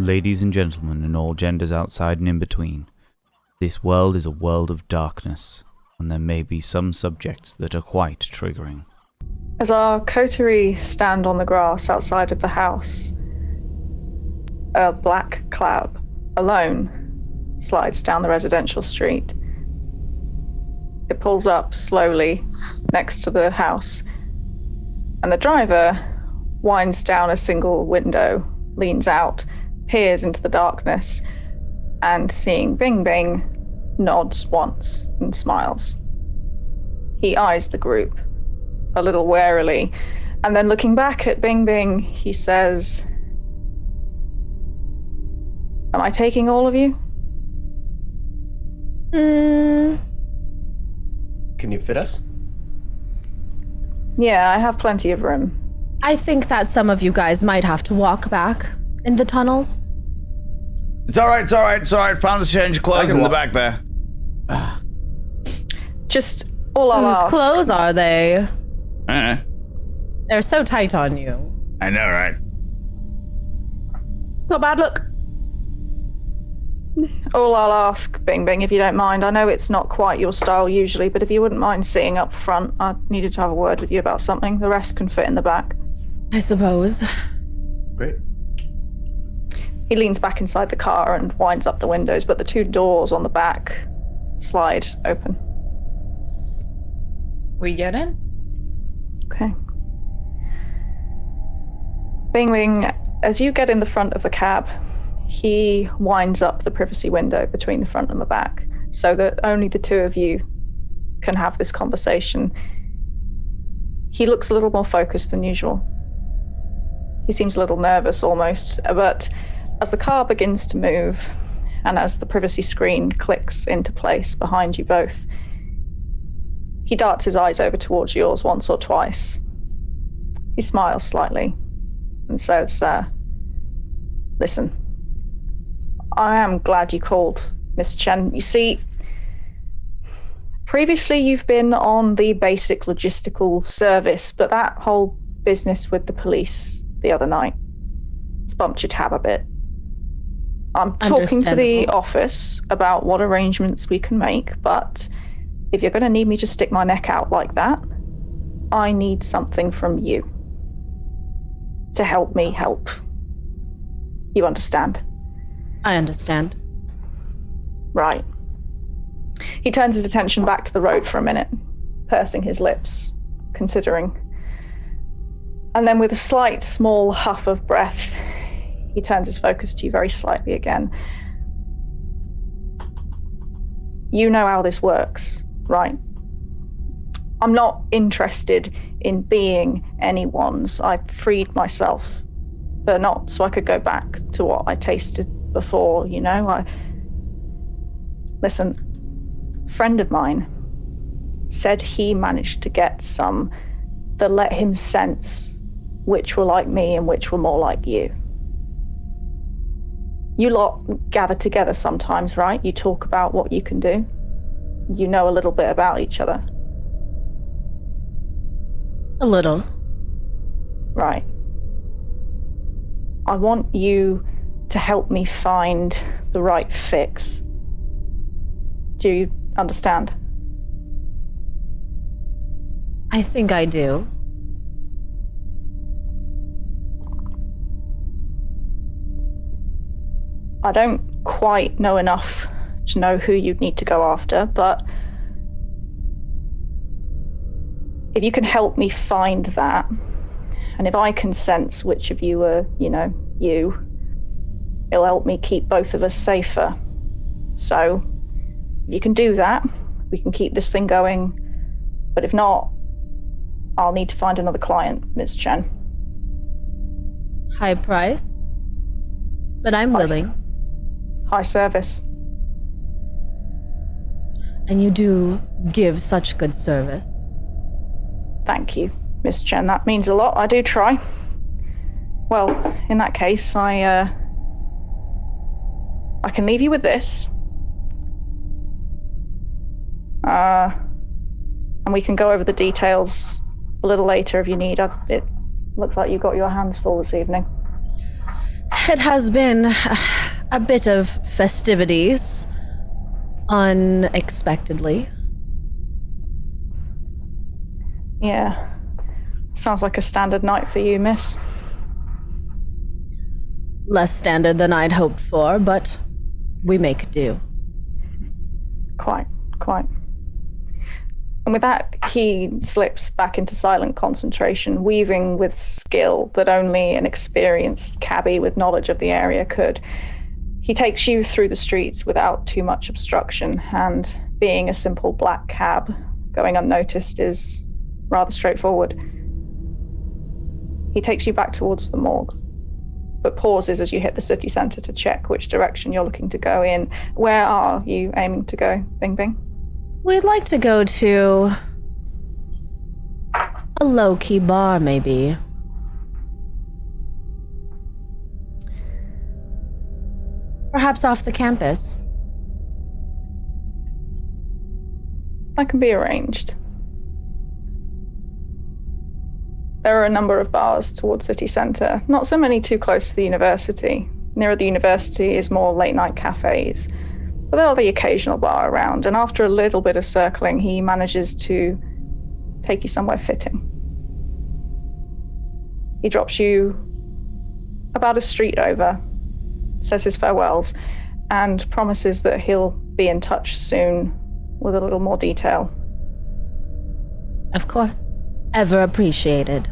Ladies and gentlemen, and all genders outside and in between, this world is a world of darkness, and there may be some subjects that are quite triggering. As our coterie stand on the grass outside of the house, a black cab, alone, slides down the residential street. It pulls up slowly next to the house, and the driver winds down a single window, leans out, peers into the darkness, and seeing Bing Bing, nods once and smiles. He eyes the group a little warily, and then looking back at Bing Bing, he says, "Am I taking all of you?" Can you fit us? Yeah, I have plenty of room. I think that some of you guys might have to walk back in the tunnels. It's all right. Found a change of clothes in the back there. Just all I'll Whose ask. clothes are they? Uh-huh. They're so tight on you. I know, right? Not a bad look. All I'll ask, Bing Bing, if you don't mind. I know it's not quite your style usually, but if you wouldn't mind sitting up front, I needed to have a word with you about something. The rest can fit in the back. I suppose. Great. He leans back inside the car and winds up the windows, but the two doors on the back slide open. We get in? Okay. Bing Bing, as you get in the front of the cab, he winds up the privacy window between the front and the back so that only the two of you can have this conversation. He looks a little more focused than usual. He seems a little nervous almost, but as the car begins to move and as the privacy screen clicks into place behind you both, he darts his eyes over towards yours once or twice. He smiles slightly and says, "Listen, I am glad you called, Miss Chen. You see, previously you've been on the basic logistical service, but that whole business with the police the other night, it's bumped your tab a bit. I'm talking to the office about what arrangements we can make, but if you're going to need me to stick my neck out like that, I need something from you to help me help. You understand?" I understand. Right. He turns his attention back to the road for a minute, pursing his lips, considering. And then with a slight, small huff of breath, he turns his focus to you very slightly again. You know how this works, right? I'm not interested in being anyone's. I freed myself, but not so I could go back to what I tasted before, you know? Listen, a friend of mine said he managed to get some that let him sense which were like me and which were more like you. You lot gather together sometimes, right? You talk about what you can do. You know a little bit about each other. A little. Right. I want you to help me find the right fix. Do you understand? I think I do. I don't quite know enough to know who you'd need to go after, but if you can help me find that, and if I can sense which of you are, you, it'll help me keep both of us safer. So, if you can do that, we can keep this thing going. But if not, I'll need to find another client, Ms. Chen. High price? But I'm willing. High service. And you do give such good service. Thank you, Miss Chen. That means a lot. I do try. Well, in that case, I can leave you with this. And we can go over the details a little later if you need. It looks like you got your hands full this evening. It has been a bit of festivities, unexpectedly. Yeah. Sounds like a standard night for you, miss. Less standard than I'd hoped for, but we make do. Quite. And with that, he slips back into silent concentration, weaving with skill that only an experienced cabbie with knowledge of the area could. He takes you through the streets without too much obstruction, and being a simple black cab, going unnoticed is rather straightforward. He takes you back towards the morgue, but pauses as you hit the city centre to check which direction you're looking to go in. Where are you aiming to go, Bing Bing? We'd like to go to a low-key bar, maybe. Perhaps off the campus. That can be arranged. There are a number of bars towards city centre, not so many too close to the university. Nearer the university is more late-night cafes. But there are the occasional bar around, and after a little bit of circling, he manages to take you somewhere fitting. He drops you about a street over, says his farewells, and promises that he'll be in touch soon with a little more detail. Of course. Ever appreciated.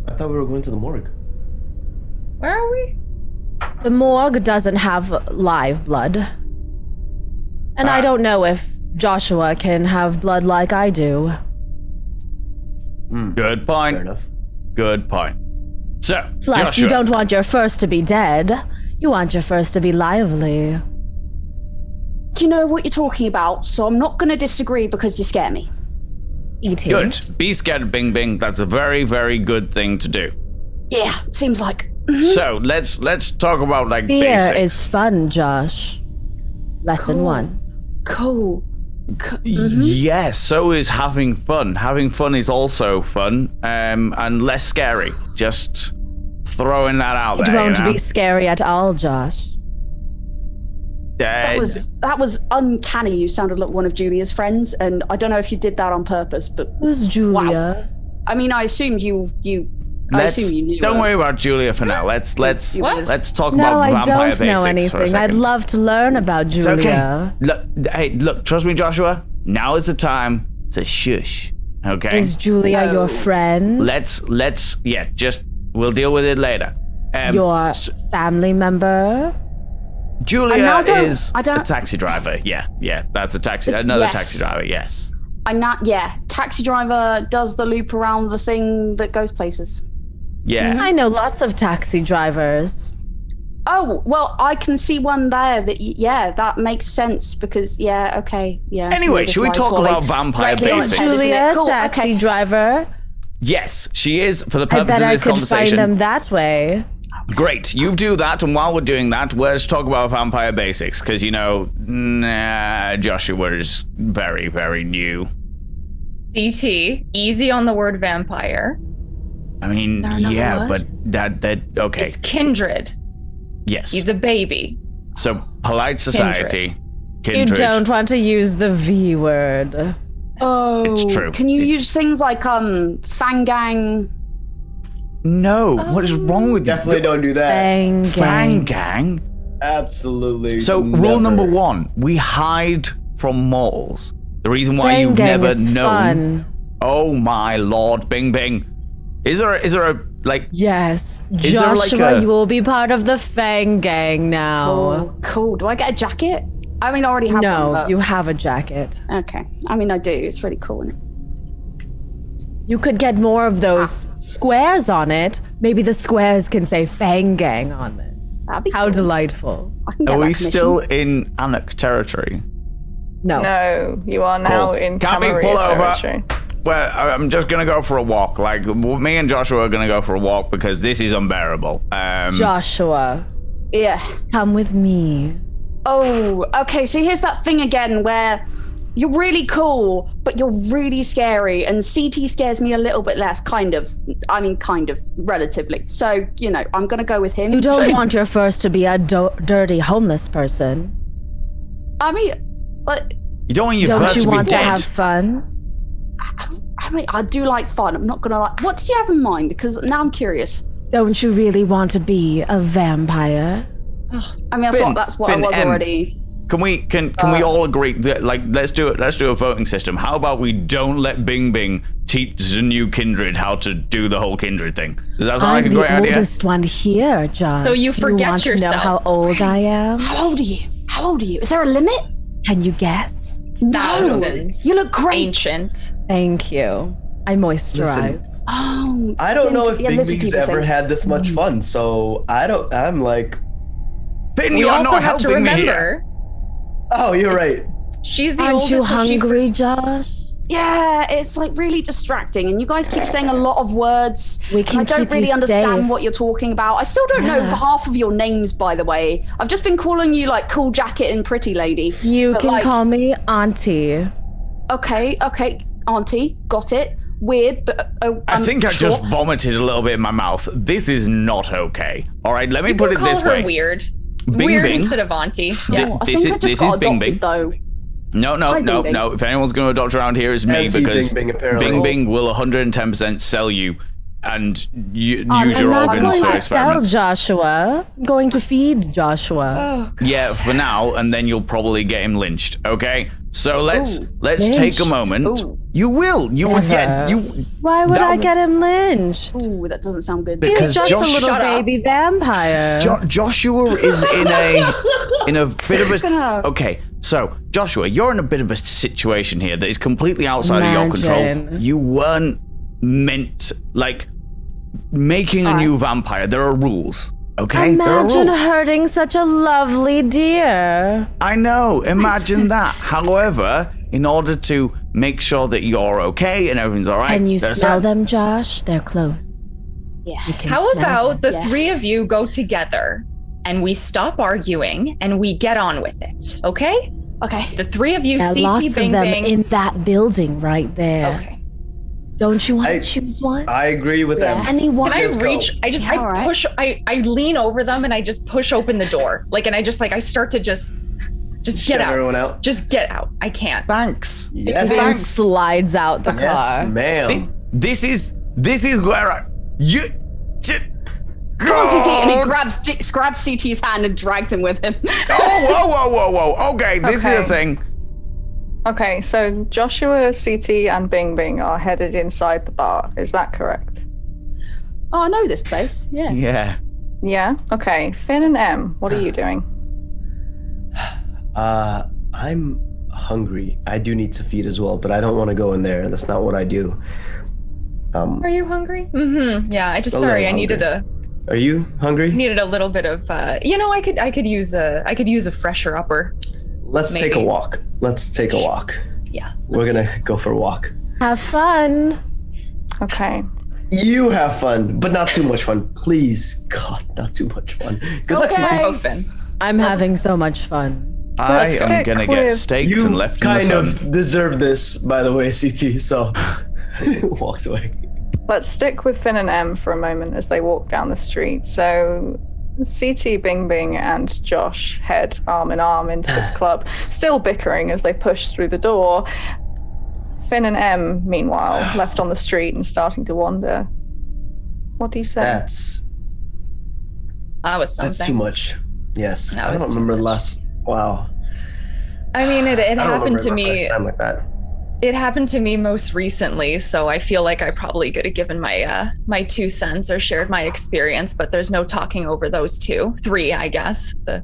I thought we were going to the morgue. Where are we? The morgue doesn't have live blood. And I don't know if Joshua can have blood like I do. Good point. Fair enough. Good point. So, Plus, Joshua, you don't want your first to be dead. You want your first to be lively. You know what you're talking about, so I'm not going to disagree because you scare me. E.T. Good. Be scared, Bing Bing. That's a very, very good thing to do. Yeah, seems like. So let's talk about like Fear basics. is fun, Josh. Lesson Cool. 1. Cool. Yes, so is having fun. Having fun is also fun, and less scary. Just throwing that out It there. won't you know? be scary at all, Josh. That was uncanny. You sounded like one of Julia's friends, and I don't know if you did that on purpose, but Who's Julia? I mean, I assumed you I assume you knew. Don't her. worry about Julia for now. Let's What? talk No, about I vampire don't basics know for a anything. I'd second. love to learn about It's okay. Julia. Look, trust me, Joshua. Now is the time to shush. Okay. Is Julia your friend? We'll deal with it later. Your family member? Julia I don't- is I don't- a taxi driver. Yeah, that's a taxi. Another Yes. taxi driver. Yes. Taxi driver does the loop around the thing that goes places. Yeah. I know lots of taxi drivers. Oh, well, I can see one there that, that makes sense because, okay. Anyway, should we This talk lies about falling vampire directly on its basics? head, isn't it? Julia, Cool, taxi okay. driver. Yes, she is for the I purpose bet of I this could conversation. find them that way. Great, you do that, and while we're doing that, let's talk about vampire basics, because, Joshua is very, very new. CT, easy on the word vampire. I mean, there another yeah, word? but that, okay, It's Kindred. yes. He's a baby. So, polite society, You kindred. don't want to use the V word. Oh, It's true. Can you It's- use things like Fangang? No, what is wrong with you? Definitely don't do that. Bang, Fang gang. gang? Absolutely. So, rule never. number 1, we hide from malls. The reason why Bang you've gang never is known. fun. Oh my lord, Bing Bing. Is there a, like, Yes, Is there like Joshua, a- you will be part of the Fang Gang now. Cool. Do I get a jacket? I mean, I already have one. No, but- you have a jacket. Okay. I mean, I do. It's really cool, isn't it? You could get more of those squares on it. Maybe the squares can say Fang Gang on it. That'd be How cool. delightful. I can get are that we commission. still in Anak territory? No. No, you are now Cool. in Can we Camarilla pull over? territory. Well, I'm just gonna go for a walk. Like, me and Joshua are gonna go for a walk because this is unbearable. Joshua, Yeah. come with me. Oh, okay. So here's that thing again where You're really cool, but you're really scary. And CT scares me a little bit less, kind of. I mean, kind of, relatively. So, you know, I'm going to go with him. You don't want your first to be a dirty homeless person. I mean, but You don't want your Don't first you to be want to dead. have fun? I mean, I do like fun. I'm not going to like... What did you have in mind? Because now I'm curious. Don't you really want to be a vampire? I mean, I thought that's what I was already... Can we all agree that, like, let's do a voting system. How about we don't let Bing Bing teach the new Kindred how to do the whole Kindred thing? Does that sound like a great I'm the idea? oldest one here, Josh. So you forget you want yourself. to know how old I am? How old are you? How old are you? Is there a limit? Can you guess? Thousands. You look great. Ancient. Thank you. I moisturize. Oh, I don't know if yeah, Bing lizard Bing's people ever thing. had this much fun, so I'm like, Finn, We you are also not have to helping me here. remember, oh, you're right. she's the Aren't oldest. you so she hungry, Josh? Yeah, it's like really distracting, and you guys keep saying a lot of words. We can and I don't keep you really understand safe. what you're talking about. I still don't know Yeah. half of your names, by the way. I've just been calling you like Cool Jacket and Pretty Lady. You But, can like, call me Auntie. Okay, Auntie, got it. Weird, but I think I sure. just vomited a little bit in my mouth. This is not okay. All right, let me You put can it call this her way. weird. Bing weird Bing. instead of Auntie. Yeah. I This think I is just got Bing adopted, Bing. though. No. Hi, Bing Bing. If anyone's going to adopt around here, it's me, Auntie because Bing Bing, apparently. Bing Bing will 110% sell you and use I'm your not organs going for to experiments. sell Joshua. I'm going to feed Joshua. Oh, God. Yeah, for now, and then you'll probably get him lynched. Okay, so let's take a lynched? moment. Ooh. You will. You would get Never. you. Why would that I would- get him lynched? Ooh, that doesn't sound good. Because He's just Josh- a little Shut up. baby vampire. Joshua is in a bit of a. gonna- Okay, so Joshua, you're in a bit of a situation here that is completely outside of your control. Imagine. You weren't meant like making a new vampire. There are rules. Okay, there are Imagine rules. hurting such a lovely deer. I know, imagine that. However, in order to make sure that you're okay and everything's all right, Can you there's smell a- them, Josh? They're close. Yeah. You can How smell about them. the three of you go together and we stop arguing and we get on with it, okay? Okay. The three of you, There are CT lots Bing of them Bing. in that building right there. Okay. Don't you want I- to choose one? I agree with them. Anyone? Can I Let's go. reach? I Yeah, all right. push. I lean over them and I just push open the door, like, and I just I start to just get Shut out. everyone out. Just get out. I can't. Thanks. Yes, He Thanks. slides out the yes, car. ma'am. This is where you. Come on, CT, and he grabs CT's hand and drags him with him. Whoa. Okay, this is Okay. a thing. Okay, so Joshua, CT, and Bing Bing are headed inside the bar. Is that correct? Oh, I know this place. Yeah. Yeah. Yeah? Okay. Finn and M, what are you doing? I'm hungry. I do need to feed as well, but I don't want to go in there. That's not what I do. Are you hungry? Mm-hmm. Yeah. I just A sorry. I little needed Are you hungry? a little bit of. I could use a fresher upper. Let's take a maybe. walk. Let's take a walk. Yeah. We're gonna go for a walk. Have fun. Okay. You have fun, but not too much fun. Please, God, not too much fun. Good luck, Okay. CT. Both then. I'm having so much fun. I Let's am stick gonna get with- staked and You left in the kind sun. of deserve this, by the way, CT. So walks away. Let's stick with Finn and M for a moment as they walk down the street. So CT, Bing Bing, and Josh head arm in arm into this club, still bickering as they push through the door. Finn and M, meanwhile, left on the street and starting to wander. What do you say? That was something. That's too much. Yes, That I was don't too remember the much. last. Wow. I mean, it I don't happened remember to my me. first time like that. It happened to me most recently, so I feel like I probably could have given my my 2 cents or shared my experience, but there's no talking over those three, I guess. The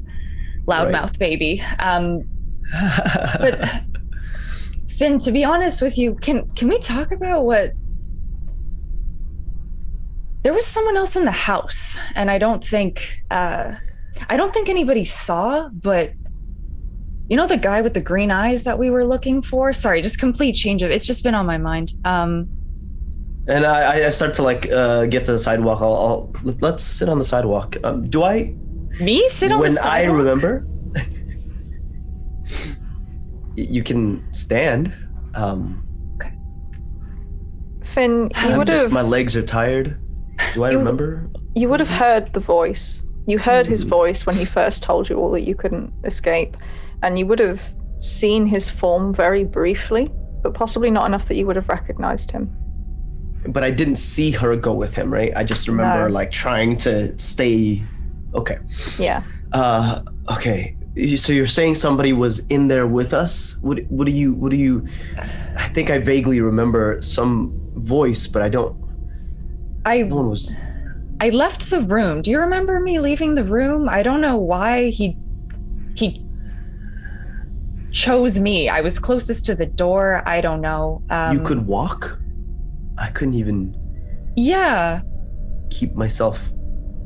loudmouth baby. But Finn, to be honest with you, can we talk about what? There was someone else in the house, and I don't think anybody saw, but. You know the guy with the green eyes that we were looking for? Sorry, just complete change of. It's just been on my mind. And I start to get to the sidewalk. Let's sit on the sidewalk. Do I? Me sit on the When sidewalk? I remember. You can stand. Finn, you would have. My legs are tired. Do I remember? You would have heard the voice. You heard his voice when he first told you all that you couldn't escape, and you would have seen his form very briefly, but possibly not enough that you would have recognized him. But I didn't see her go with him, right? I just remember like trying to stay. Okay. Yeah. Okay. So you're saying somebody was in there with us? What do you? I think I vaguely remember some voice, but I don't. No one was. I left the room. Do you remember me leaving the room? I don't know why he chose me. I was closest to the door. I don't know. You could walk? I couldn't even. Yeah. Keep myself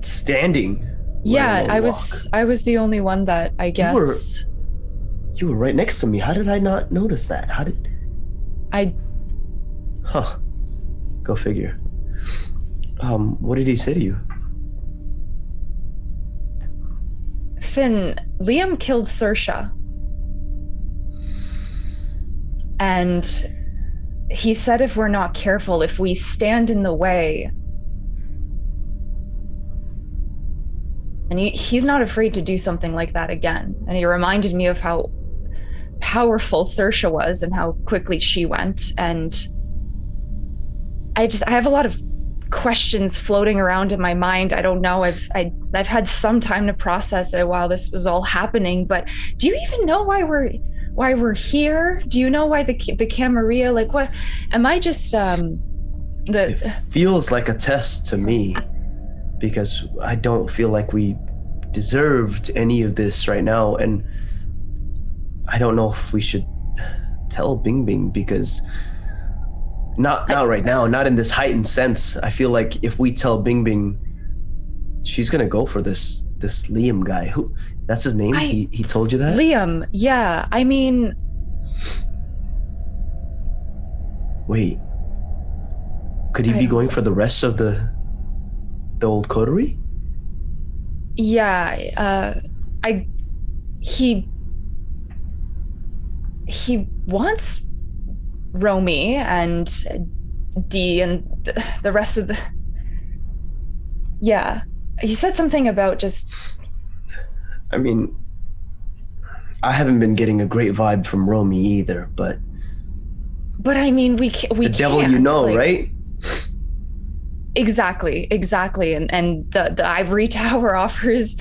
standing. Yeah, I was the only one that I guess. You were right next to me. How did I not notice that? How did I? Huh. Go figure. What did he say to you? Finn, Liam killed Saoirse. And he said if we're not careful, if we stand in the way. And he's not afraid to do something like that again. And he reminded me of how powerful Saoirse was and how quickly she went. And I have a lot of questions floating around in my mind. I don't know. I've had some time to process it while this was all happening. But do you even know why we're here? Do you know why the Camarilla? Like, what? Am I just It feels like a test to me, because I don't feel like we deserved any of this right now, and I don't know if we should tell Bing Bing, because. Not right now, not in this heightened sense. I feel like if we tell Bing Bing, she's gonna go for this Liam guy. Who? That's his name? He told you that? Liam, yeah. I mean... Wait. Could he be going for the rest of the Old Coterie? Yeah, he wants Romy and Dee and the rest of the... Yeah. He said something about just... I mean, I haven't been getting a great vibe from Romy either, but... But I mean, we can't... The devil you know, like, right? Exactly. And the ivory tower offers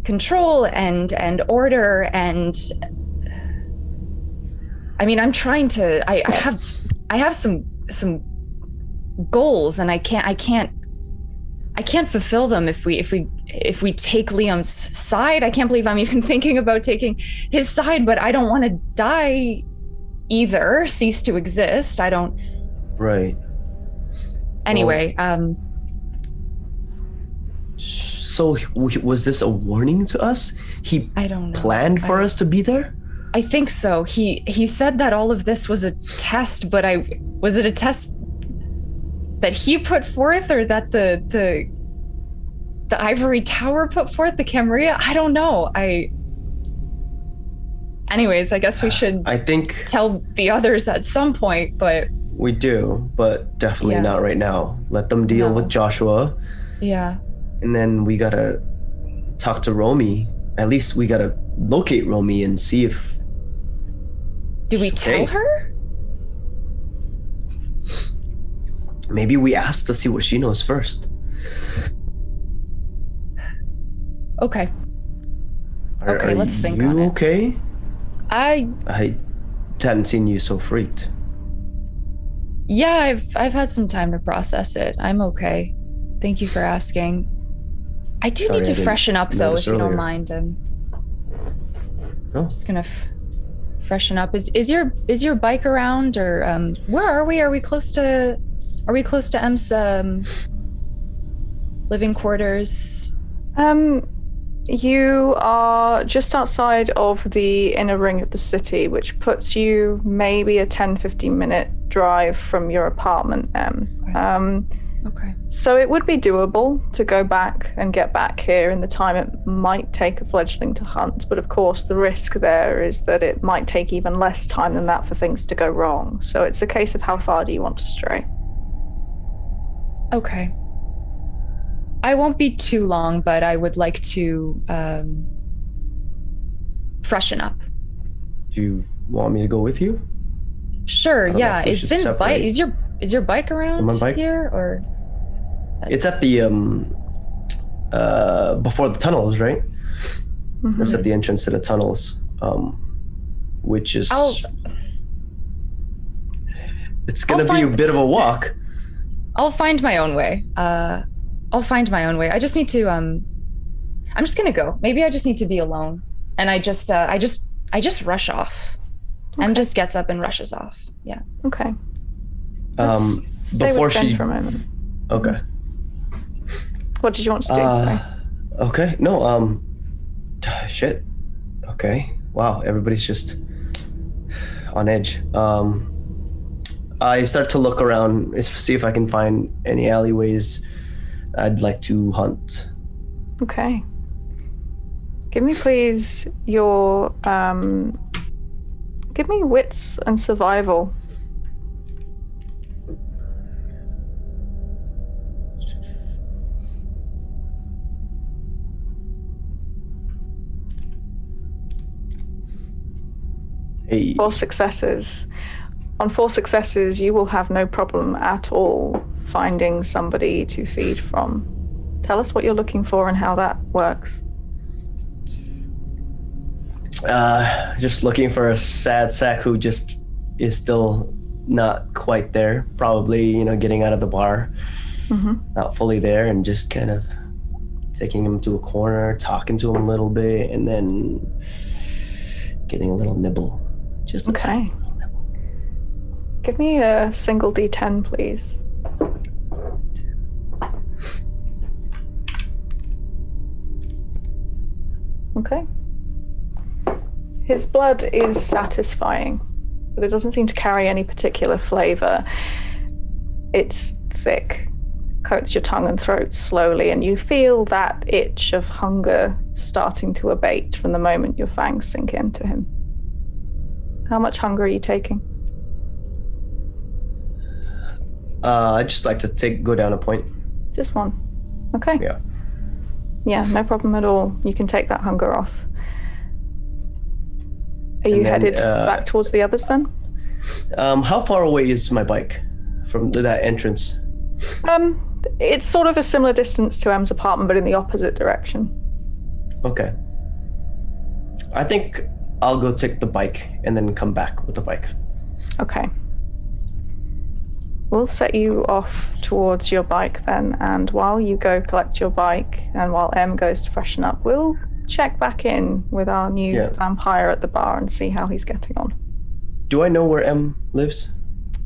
control and order and... I mean, I'm trying to. I have some goals, and I can't fulfill them if we take Liam's side. I can't believe I'm even thinking about taking his side, but I don't want to die either. Cease to exist. I don't. Right. Anyway. So was this a warning to us? I don't know. Planned for us to be there? I think so. He said that all of this was a test, but was it a test that he put forth, or that the ivory tower put forth, the Camarilla? I don't know. Anyways, I guess we should tell the others at some point, but we do, but definitely not right now. Let them deal with Joshua. Yeah. And then we gotta talk to Romy. At least we gotta locate Romy and see if... Do we tell her? Maybe we ask to see what she knows first. Okay. Okay, let's think on it. Are you okay? I hadn't seen you so freaked. Yeah, I've had some time to process it. I'm okay. Thank you for asking. I do need to freshen up though, if you don't mind. I'm just gonna freshen up. Is your bike around, or where are we? Are we close to M's living quarters? You are just outside of the inner ring of the city, which puts you maybe a 10-15 minute drive from your apartment, M. Okay. So it would be doable to go back and get back here in the time it might take a fledgling to hunt, but of course the risk there is that it might take even less time than that for things to go wrong. So it's a case of how far do you want to stray? Okay. I won't be too long, but I would like to freshen up. Do you want me to go with you? Sure, yeah. Is Is Finn's bike is your bike around My bike? here or It's at the before the tunnels, right? Mm-hmm. It's at the entrance to the tunnels, which is it's gonna be a bit of a walk. I'll find my own way. I just need to I'm just gonna go. Maybe I just need to be alone. And I just rush off. Okay. Em just gets up and rushes off. Yeah. Okay. Stay Before with Ben she for a moment. Okay. What did you want to do? Sorry. Okay. No, shit. Okay. Wow, everybody's just on edge. I start to look around, see if I can find any alleyways I'd like to hunt. Okay. Give me please your give me wits and survival. Hey. 4 successes. On 4 successes, you will have no problem at all finding somebody to feed from. Tell us what you're looking for and how that works. Just looking for a sad sack who just is still not quite there. Probably, getting out of the bar, not fully there, and just kind of taking him to a corner, talking to him a little bit, and then getting a little nibble. Just a tiny little nibble. Give me a single D10, please. Okay. His blood is satisfying, but it doesn't seem to carry any particular flavor. It's thick, coats your tongue and throat slowly, and you feel that itch of hunger starting to abate from the moment your fangs sink into him. How much hunger are you taking? I'd just like to go down a point. Just 1. Okay. Yeah. Yeah, no problem at all. You can take that hunger off. Are you headed back towards the others then? How far away is my bike from that entrance? It's sort of a similar distance to Em's apartment, but in the opposite direction. Okay. I think I'll go take the bike and then come back with the bike. Okay. We'll set you off towards your bike then, and while you go collect your bike and while Em goes to freshen up, we'll check back in with our new vampire at the bar and see how he's getting on. Do I know where Em lives?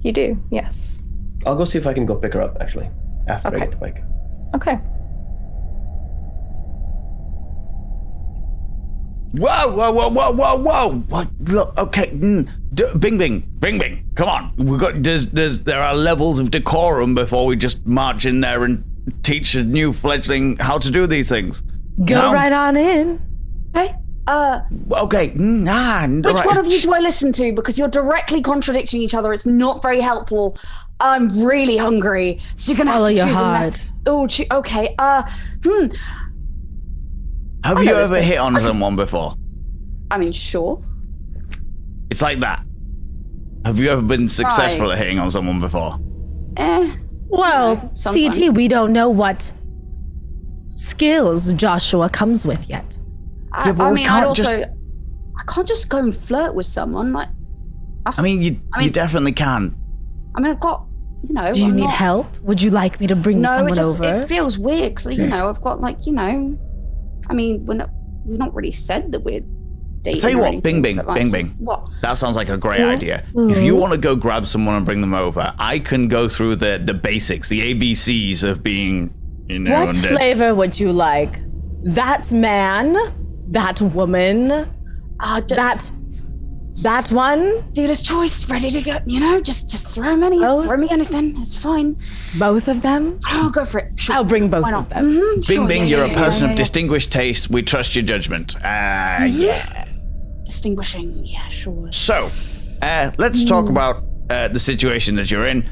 You do, yes. I'll go see if I can go pick her up, actually, after I get the bike. Okay. Whoa! What? Look, okay. Bing, bing. Come on. There are levels of decorum before we just march in there and teach a new fledgling how to do these things. Go right on in. Hey, okay. which one of you do I listen to? Because you're directly contradicting each other. It's not very helpful. I'm really hungry, so you're gonna have to your choose heart. Okay. Have you ever hit on someone before? I mean, sure. It's like that. Have you ever been successful at hitting on someone before? Well, sometimes. CT, we don't know what skills Joshua comes with yet. Yeah, but I we mean, can't I can't just go and flirt with someone. Like, you definitely can. I mean, I've got, Do you need help? Would you like me to bring someone over? It feels weird because, I've got I mean, we've not really said that we're dating. Tell you or what, anything, bing. What? That sounds like a great idea. If you want to go grab someone and bring them over, I can go through the basics, the ABCs of being, What undead. flavor would you like? That man? That woman? That one? Dealer's choice, ready to go. You know, just throw me anything. It's fine. Both of them? Oh, go for it. Sure. I'll bring both Why of not? them. Mm-hmm. Bing Sure, Bing, yeah, you're yeah, a person yeah, of yeah. distinguished taste. We trust your judgment. Yeah. Distinguishing, yeah, sure. So, let's talk about the situation that you're in.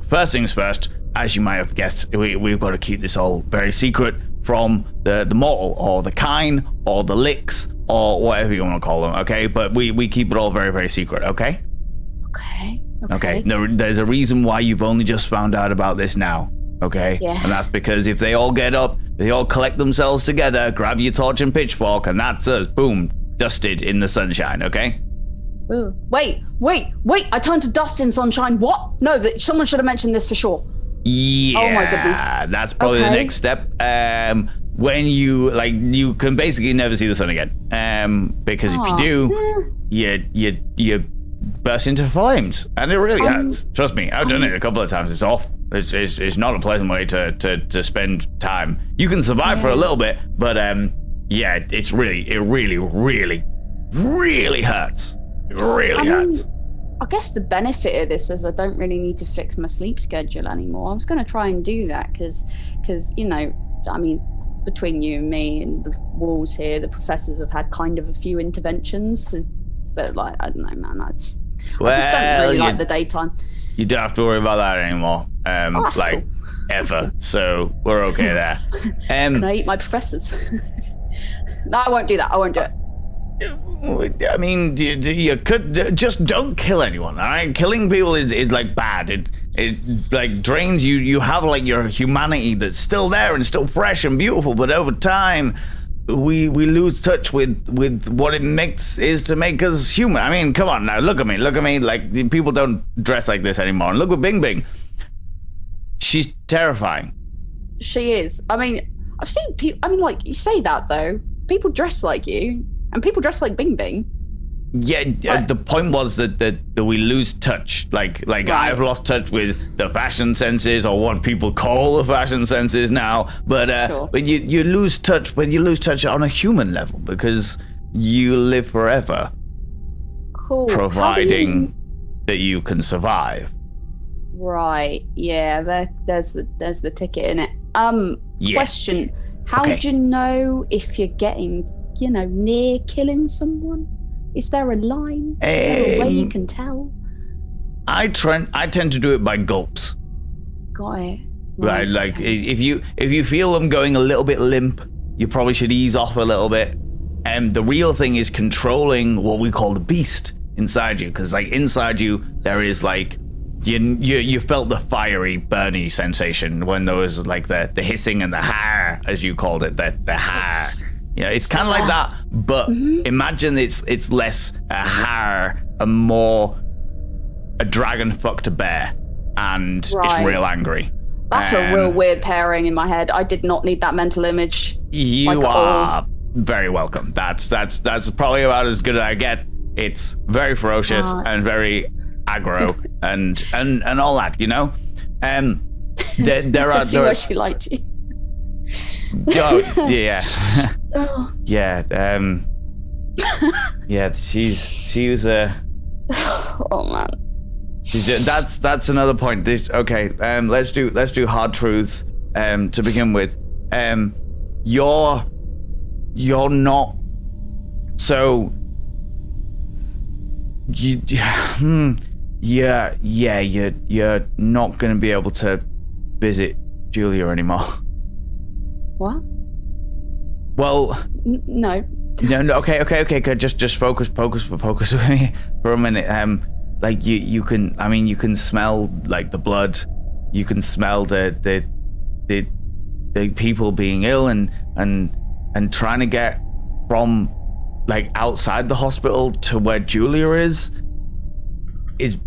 First things first, as you might have guessed, we've got to keep this all very secret from the mortal, or the kine, or the licks, or whatever you want to call them, okay? But we keep it all very, very secret, okay? Okay. There's a reason why you've only just found out about this now, okay? Yeah. And that's because if they all get up, they all collect themselves together, grab your torch and pitchfork, and that's us, boom, dusted in the sunshine, okay? Ooh. Wait. I turned to dust in sunshine. What? No, someone should have mentioned this for sure. Yeah. Oh my goodness. That's probably the Okay. next step. When you can basically never see the sun again. Because if you do, you burst into flames, and it really hurts. Trust me, I've done it a couple of times. It's awful. It's not a pleasant way to spend time. You can survive for a little bit, but it really hurts. It really hurts. I guess the benefit of this is I don't really need to fix my sleep schedule anymore. I was going to try and do that because between you and me and the walls here, the professors have had kind of a few interventions. But I don't know, man. I just don't really like the daytime. You don't have to worry about that anymore. Cool. Ever. So we're okay there. Can I eat my professors? No, I won't do that. I won't do it. I mean, you could just don't kill anyone. All right, killing people is like bad. It like drains you. You have like your humanity that's still there and still fresh and beautiful. But over time, we lose touch with what it is to make us human. I mean, come on now, look at me. Like people don't dress like this anymore. And look at Bing Bing. She's terrifying. She is. I mean, I've seen people. I mean, like you say that though. People dress like you. And people dress like Bing Bing. Yeah, the point was that we lose touch. Like right. I've lost touch with the fashion senses, or what people call the fashion senses now. But Sure. but you lose touch when you lose touch on a human level, because you live forever, Cool. providing that you can survive. Right. Yeah. There's the ticket in it. Yeah. Question: how Okay. do you know if you're getting, near killing someone? Is there a line? Is there a way you can tell? I tend to do it by gulps. Got it. Right, like if you feel them going a little bit limp, you probably should ease off a little bit. And the real thing is controlling what we call the beast inside you, because like inside you there is like you felt the fiery, burny sensation when there was like the hissing and the har, as you called it, the har. Yeah, it's kind of like that, but imagine it's less a har and more a dragon fucked a bear, and it's Right. real angry. That's a real weird pairing in my head. I did not need that mental image. You Like, are very welcome. That's probably about as good as I get. It's very ferocious and very aggro and all that, There are See why she liked you. Oh, yeah. Oh. Yeah, yeah, she was Oh man. that's another point. Let's do hard truths to begin with. You're not so you're not gonna be able to visit Julia anymore. What? Well, No. no, okay. Just focus with me for a minute. Like you can smell like the blood. You can smell the people being ill and trying to get from like outside the hospital to where Julia is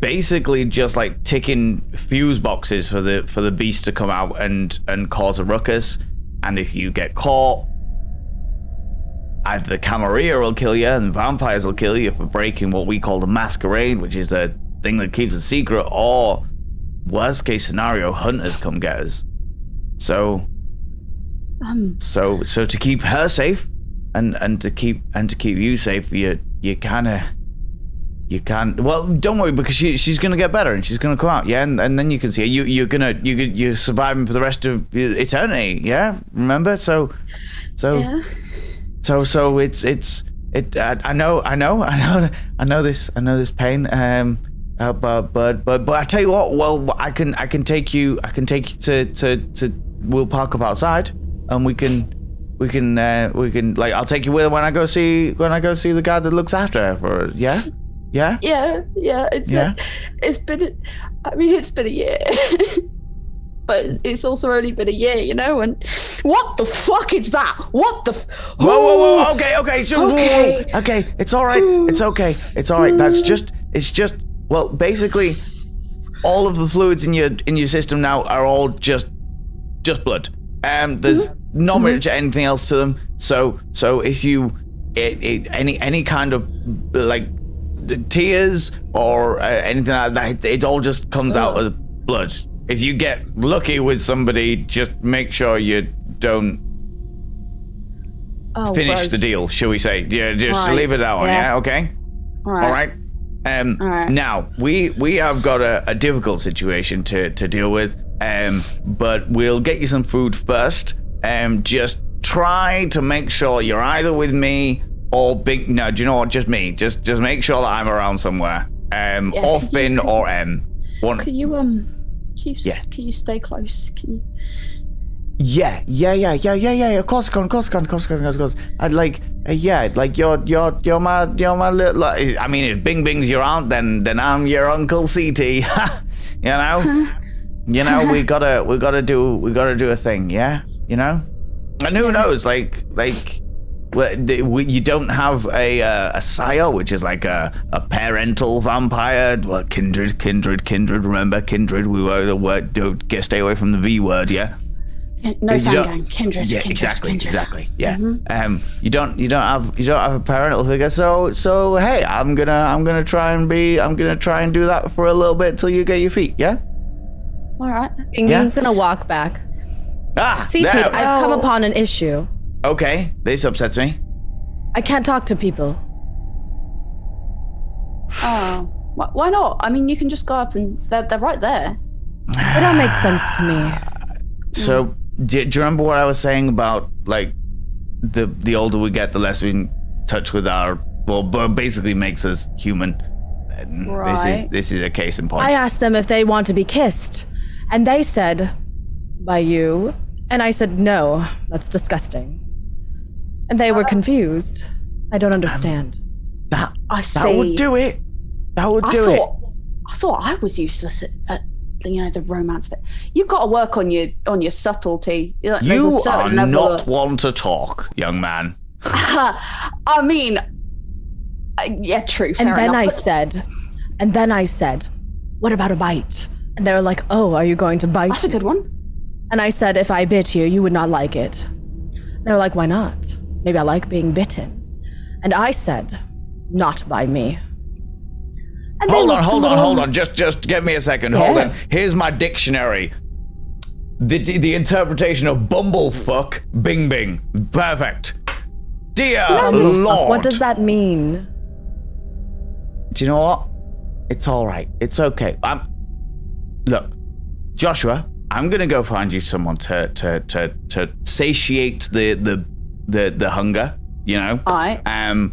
basically just like ticking fuse boxes for the beast to come out and cause a ruckus. And if you get caught, either the Camarilla will kill you and vampires will kill you for breaking what we call the Masquerade, which is the thing that keeps a secret, or worst case scenario, hunters come get us. So to keep her safe and to keep you safe, you kind of You can't. Well, don't worry, because she's gonna get better and she's gonna come out. Yeah, and then you can see her. You're surviving for the rest of eternity. Yeah, remember? So Yeah. So it's I know this pain. But I tell you what. Well, I can take you to. We'll park up outside, and we can like I'll take you with her when I go see the guy that looks after her. Yeah. Yeah. Yeah. It's been a year. But it's also only been a year, you know, and what the fuck is that? What the Whoa, okay, so Okay. okay, it's all right. It's okay. It's all right. It's just well, basically all of the fluids in your system now are all just blood. There's not much anything else to them. So if you any kind of like tears or anything like that, it all just comes out of blood. If you get lucky with somebody, just make sure you don't finish the deal, shall we say. Yeah, just leave it that one, yeah? Okay? All right. Now, we have got a difficult situation to deal with, but we'll get you some food first. Just try to make sure you're either with me or no, do you know what? Just me. Just make sure that I'm around somewhere. Or Finn or M. Can you stay close? Can you? Yeah. Of course. I'd like, you're my little. Like, I mean, if Bing Bing's your aunt, then I'm your Uncle CT. You know, we gotta do a thing. Yeah, you know. And who knows? Like, you don't have a sire, which is like a parental vampire. Well, kindred. Remember, kindred. We were the word. Don't stay away from the V word. Yeah. No gang. Kindred. Yeah, kindred. exactly. Yeah. You don't have a parental figure. So hey, I'm gonna try and do that for a little bit till you get your feet. Yeah. All right. Bing's gonna walk back. CT, I've come upon an issue. Okay, this upsets me. I can't talk to people. Oh, why not? I mean, you can just go up and they're right there. It don't make sense to me. So, do you remember what I was saying about, like, the older we get, the less we in touch with our, well, basically makes us human. Right. This is a case in point. I asked them if they want to be kissed, and they said, by you, and I said, no, that's disgusting. And they were confused. I don't understand. That would do it. That would do it. I thought I was useless at the romance thing. You've got to work on your subtlety. You are not one to talk, young man. I mean, yeah, true. Fair and then enough, and then I said, what about a bite? And they were like, oh, are you going to bite? That's a good one. And I said, if I bit you, you would not like it. They were like, why not? Maybe I like being bitten. And I said, not by me. And hold on. Just give me a second. Scared. Hold on. Here's my dictionary. The interpretation of bumblefuck, Bing Bing. Perfect. Dear Lord. What does that mean? Do you know what? It's all right. It's okay. Look, Joshua, I'm gonna go find you someone to satiate the hunger. You know. All right. And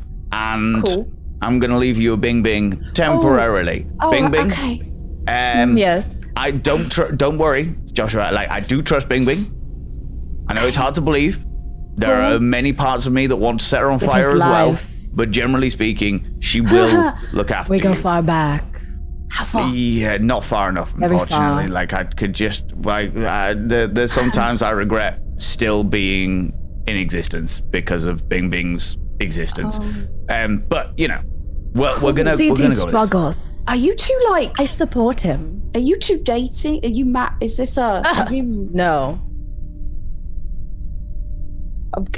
cool. I'm gonna leave you a Bing Bing temporarily. Bing Bing. Okay. Yes. I don't worry, Joshua. Like, I do trust Bing Bing. I know it's hard to believe. There are many parts of me that want to set her on fire as well. But generally speaking, she will look after you. We go far back. How far? Yeah, not far enough, unfortunately. Like, I could just there's sometimes I regret still being in existence because of Bing Bing's existence. But you know, we're gonna go with this. Struggles. Are you two like? I support him. Are you two dating? Are you Is this a? No.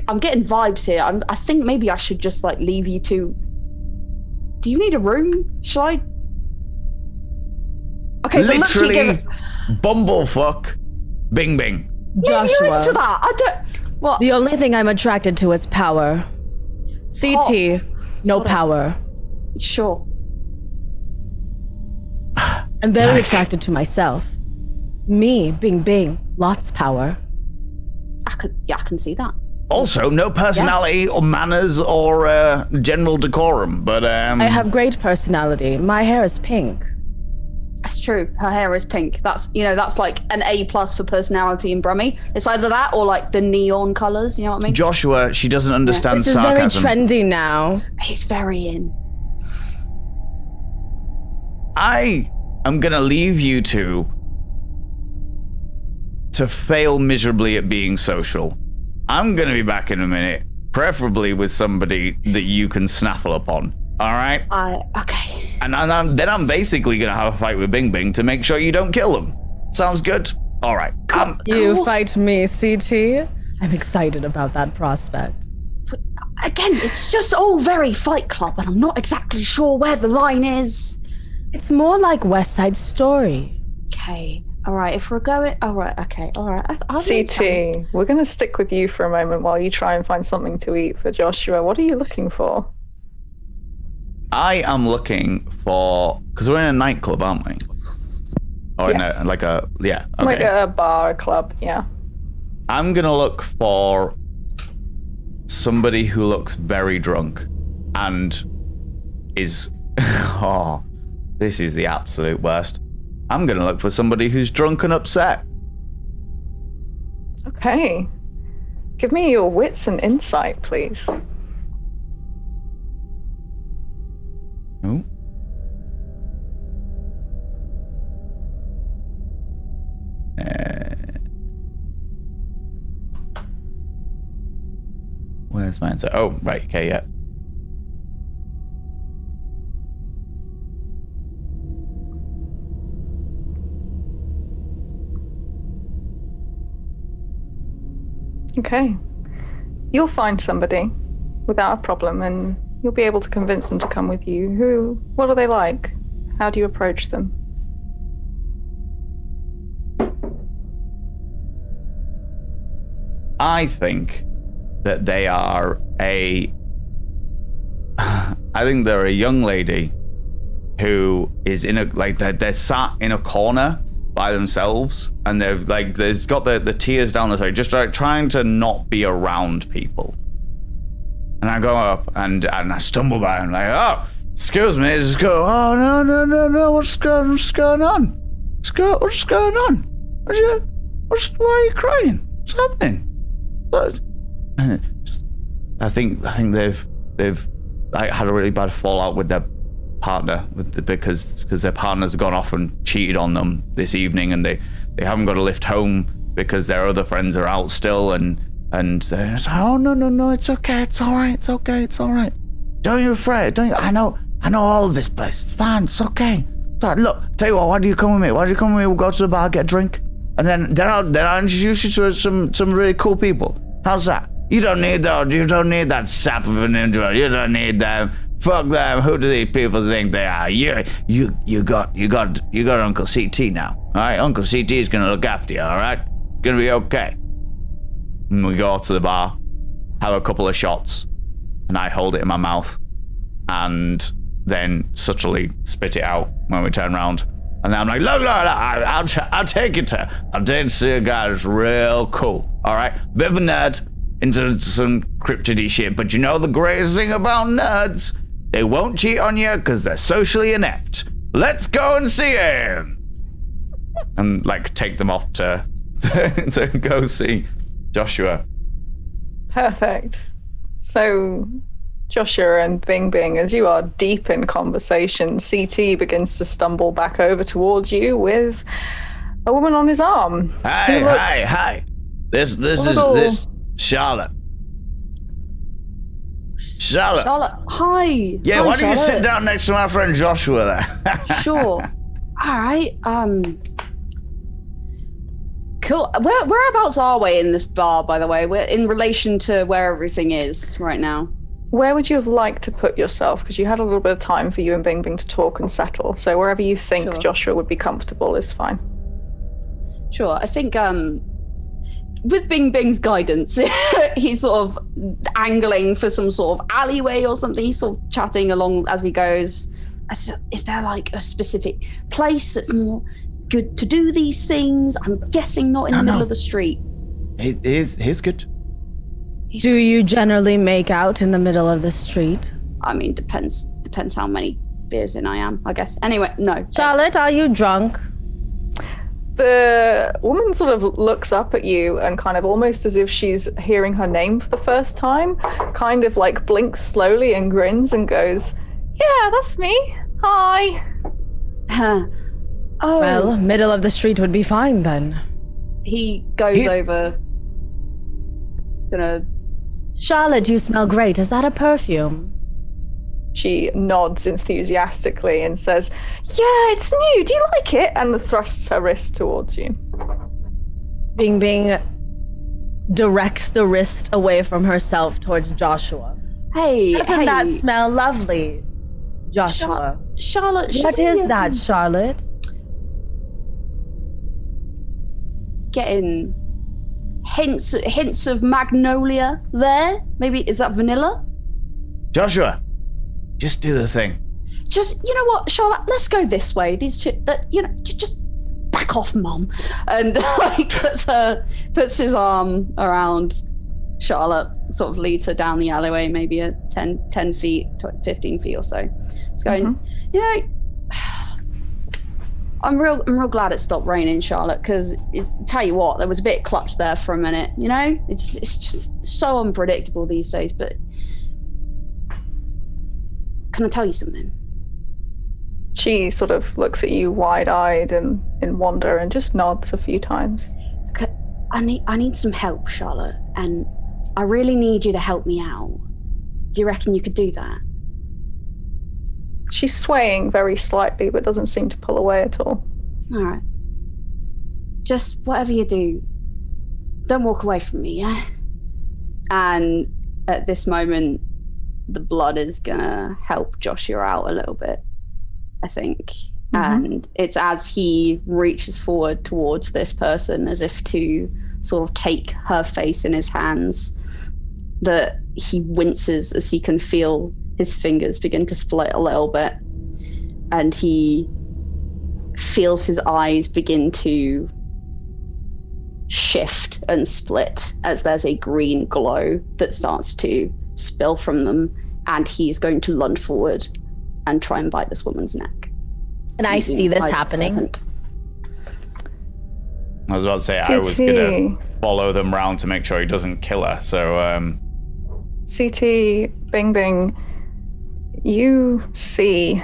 I'm getting vibes here. I think maybe I should just like leave you two. Do you need a room? Shall I? Okay, literally, bumblefuck, Bing Bing. Joshua. Yeah, you're into that. I don't. What? The only thing I'm attracted to is power. CT, no power. Sure. I'm very attracted to myself. Me, Bing, lots power. I can see that. Also, no personality or manners or general decorum, but I have great personality. My hair is pink. That's true. Her hair is pink. That's like an A+ for personality in Brummy. It's either that or like the neon colors. You know what I mean? Joshua, she doesn't understand This is sarcasm. very trendy now. He's very in. I am gonna leave you two to fail miserably at being social. I'm gonna be back in a minute, preferably with somebody that you can snaffle upon. All right? Okay. And then I'm basically gonna have a fight with Bing to make sure you don't kill them. Sounds good? All right. You fight me, CT? I'm excited about that prospect. Again, it's just all very Fight Club, and I'm not exactly sure where the line is. It's more like West Side Story. Okay. All right. If we're going... All right. Okay. All right. I'll CT, we're going to stick with you for a moment while you try and find something to eat for Joshua. What are you looking for? I am looking for... Because we're in a nightclub, aren't we? Or yes. in a... Yeah. Okay. Like a bar, a club, yeah. I'm going to look for somebody who looks very drunk and is... Oh, this is the absolute worst. I'm going to look for somebody who's drunk and upset. Okay. Give me your wits and insight, please. Oh. Where's my answer? Oh, right. Okay, yeah. Okay. You'll find somebody without a problem, and you'll be able to convince them to come with you. What are they like? How do you approach them? I think that they are I think they're a young lady who is they're sat in a corner by themselves, and they've got the tears down their throat, just trying to not be around people. And I go up and I stumble by and like, oh, excuse me, just go, oh no, what's going on? What's going on? Why are you crying? What's happening? I think they've had a really bad fallout with their partner because their partner's gone off and cheated on them this evening, and they haven't got a lift home because their other friends are out still, and they're just, oh no, it's okay, it's all right. Don't you afraid? Don't you? I know all of this place. It's fine. It's okay. It's all right. Look, tell you what. Why do you come with me? We'll go to the bar, get a drink, and then I'll introduce you to some really cool people. How's that? You don't need that sap of an individual. You don't need them. Fuck them. Who do these people think they are? You got Uncle CT now. All right, Uncle CT is gonna look after you. All right, it's gonna be okay. And we go to the bar, have a couple of shots, and I hold it in my mouth, and then subtly spit it out when we turn around. And then I'm like, look, I'll take you to see a guy that's real cool. All right, bit of a nerd into some cryptidy shit, but you know the greatest thing about nerds? They won't cheat on you because they're socially inept. Let's go and see him. And take them off to go see Joshua. Perfect. So, Joshua and Bing, as you are deep in conversation, CT begins to stumble back over towards you with a woman on his arm. Hi. This is Charlotte. Charlotte, hi. Yeah, hi, why don't you Charlotte. sit down next to my friend Joshua there? Sure. All right. Cool. Whereabouts are we in this bar, by the way? We're in relation to where everything is right now. Where would you have liked to put yourself? Because you had a little bit of time for you and Bing to talk and settle. So wherever you think Sure. Joshua would be comfortable is fine. Sure. I think with Bing's guidance, he's sort of angling for some sort of alleyway or something. He's sort of chatting along as he goes. Is there like a specific place that's more good to do these things? I'm guessing not in the middle of the street. He's good. Do you generally make out in the middle of the street? I mean, depends how many beers in I am, I guess. Anyway, no. Charlotte, are you drunk? The woman sort of looks up at you and kind of almost as if she's hearing her name for the first time, kind of like blinks slowly and grins and goes, "Yeah, that's me. Hi." Oh. Well, middle of the street would be fine then. He goes over. He's gonna... Charlotte, you smell great. Is that a perfume? She nods enthusiastically and says, "Yeah, it's new. Do you like it?" And thrusts her wrist towards you. Bing Bing directs the wrist away from herself towards Joshua. Hey, Doesn't that smell lovely, Joshua? Charlotte, What is that, Charlotte? Getting hints of magnolia there. Maybe is that vanilla? Joshua, just do the thing. Just, you know what, Charlotte, let's go this way. These two, just back off, Mum. And like puts his arm around Charlotte, sort of leads her down the alleyway, maybe a 10 feet, 15 feet or so. It's going, I'm real glad it stopped raining, Charlotte, because tell you what, there was a bit clutch there for a minute, you know? It's just so unpredictable these days, but can I tell you something? She sort of looks at you wide-eyed and in wonder and just nods a few times. I need some help, Charlotte, and I really need you to help me out. Do you reckon you could do that? She's swaying very slightly, but doesn't seem to pull away at all. All right. Just whatever you do, don't walk away from me, yeah? And at this moment, the blood is gonna help Joshua out a little bit, I think. And it's as he reaches forward towards this person as if to sort of take her face in his hands that he winces as he can feel his fingers begin to split a little bit, and he feels his eyes begin to shift and split as there's a green glow that starts to spill from them, and he's going to lunge forward and try and bite this woman's neck. And I see this happening. I was about to say, I was going to follow them round to make sure he doesn't kill her, so... CT, Bing Bing, you see,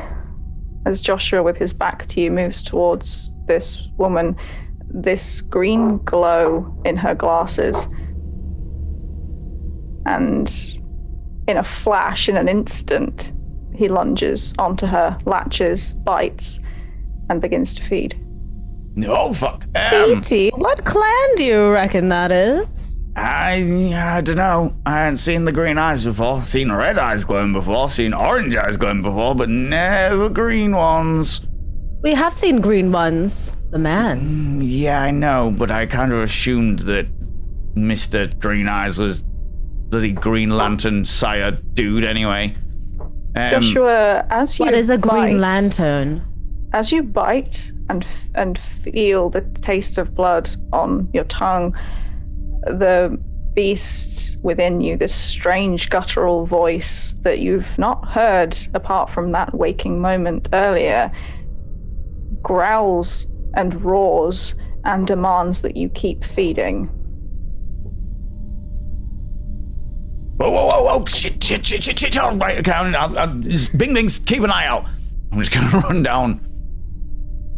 as Joshua with his back to you moves towards this woman, this green glow in her glasses. And in a flash, in an instant, he lunges onto her, latches, bites, and begins to feed. Oh, fuck. E.T., what clan do you reckon that is? I don't know. I hadn't seen the green eyes before. Seen red eyes glowing before. Seen orange eyes glowing before, but never green ones. We have seen green ones. The man. Yeah, I know, but I kind of assumed that Mr. Green Eyes was bloody Green Lantern sire dude anyway. Joshua, as you What is a bite, Green Lantern? As you bite and feel the taste of blood on your tongue, the beast within you, this strange guttural voice that you've not heard apart from that waking moment earlier, growls and roars and demands that you keep feeding. Whoa, shit. All right, okay, Bing Bing's, keep an eye out. I'm just gonna run down.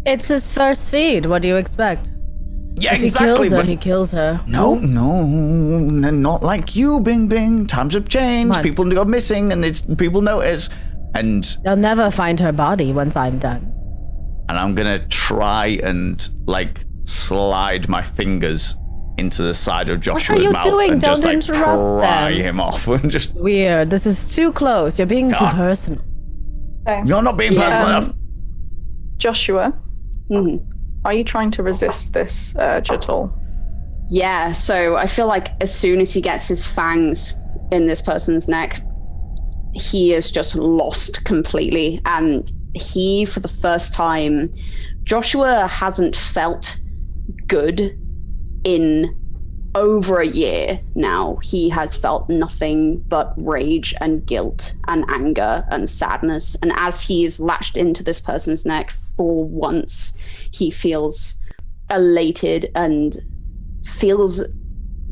It's his first feed. What do you expect? Yeah, If exactly. he kills her. No, not like you, Bing Bing. Times have changed. What? People go missing, and people notice. And They'll never find her body once I'm done. I'm gonna try and slide my fingers into the side of Joshua's you mouth doing? and just Don't interrupt pry them. him off and just. Weird. This is too close. You're being too God. personal. Okay. You're not being personal enough. Joshua, are you trying to resist this urge at all? Yeah, so I feel like as soon as he gets his fangs in this person's neck, he is just lost completely, and he, for the first time, Joshua hasn't felt good in over a year now. He has felt nothing but rage and guilt and anger and sadness. And as he is latched into this person's neck, for once, he feels elated and feels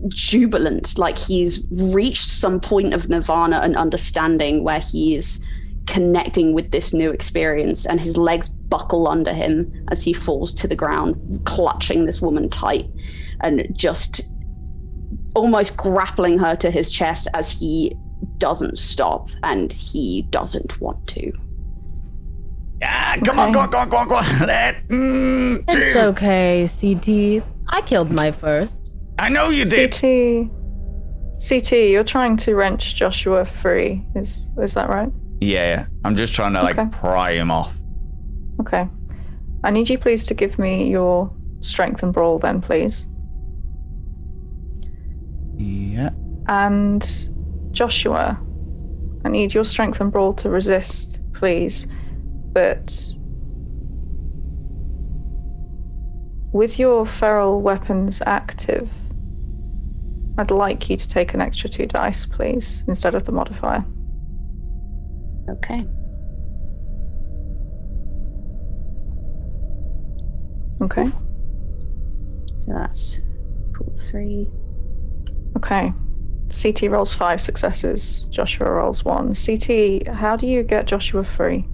jubilant, like he's reached some point of nirvana and understanding where he's connecting with this new experience, and his legs buckle under him as he falls to the ground, clutching this woman tight and just almost grappling her to his chest as he doesn't stop, and he doesn't want to. Yeah, come on. It's okay, CT. I killed my first. I know you did. CT, you're trying to wrench Joshua free. Is that right? Yeah, I'm just trying to pry him off. Okay. I need you please to give me your strength and brawl then, please. Yeah. And Joshua, I need your strength and brawl to resist, please. But with your feral weapons active, I'd like you to take an extra 2 dice, please, instead of the modifier. Okay. Okay. So that's pool 3. Okay. CT rolls 5 successes. Joshua rolls 1. CT, how do you get Joshua free?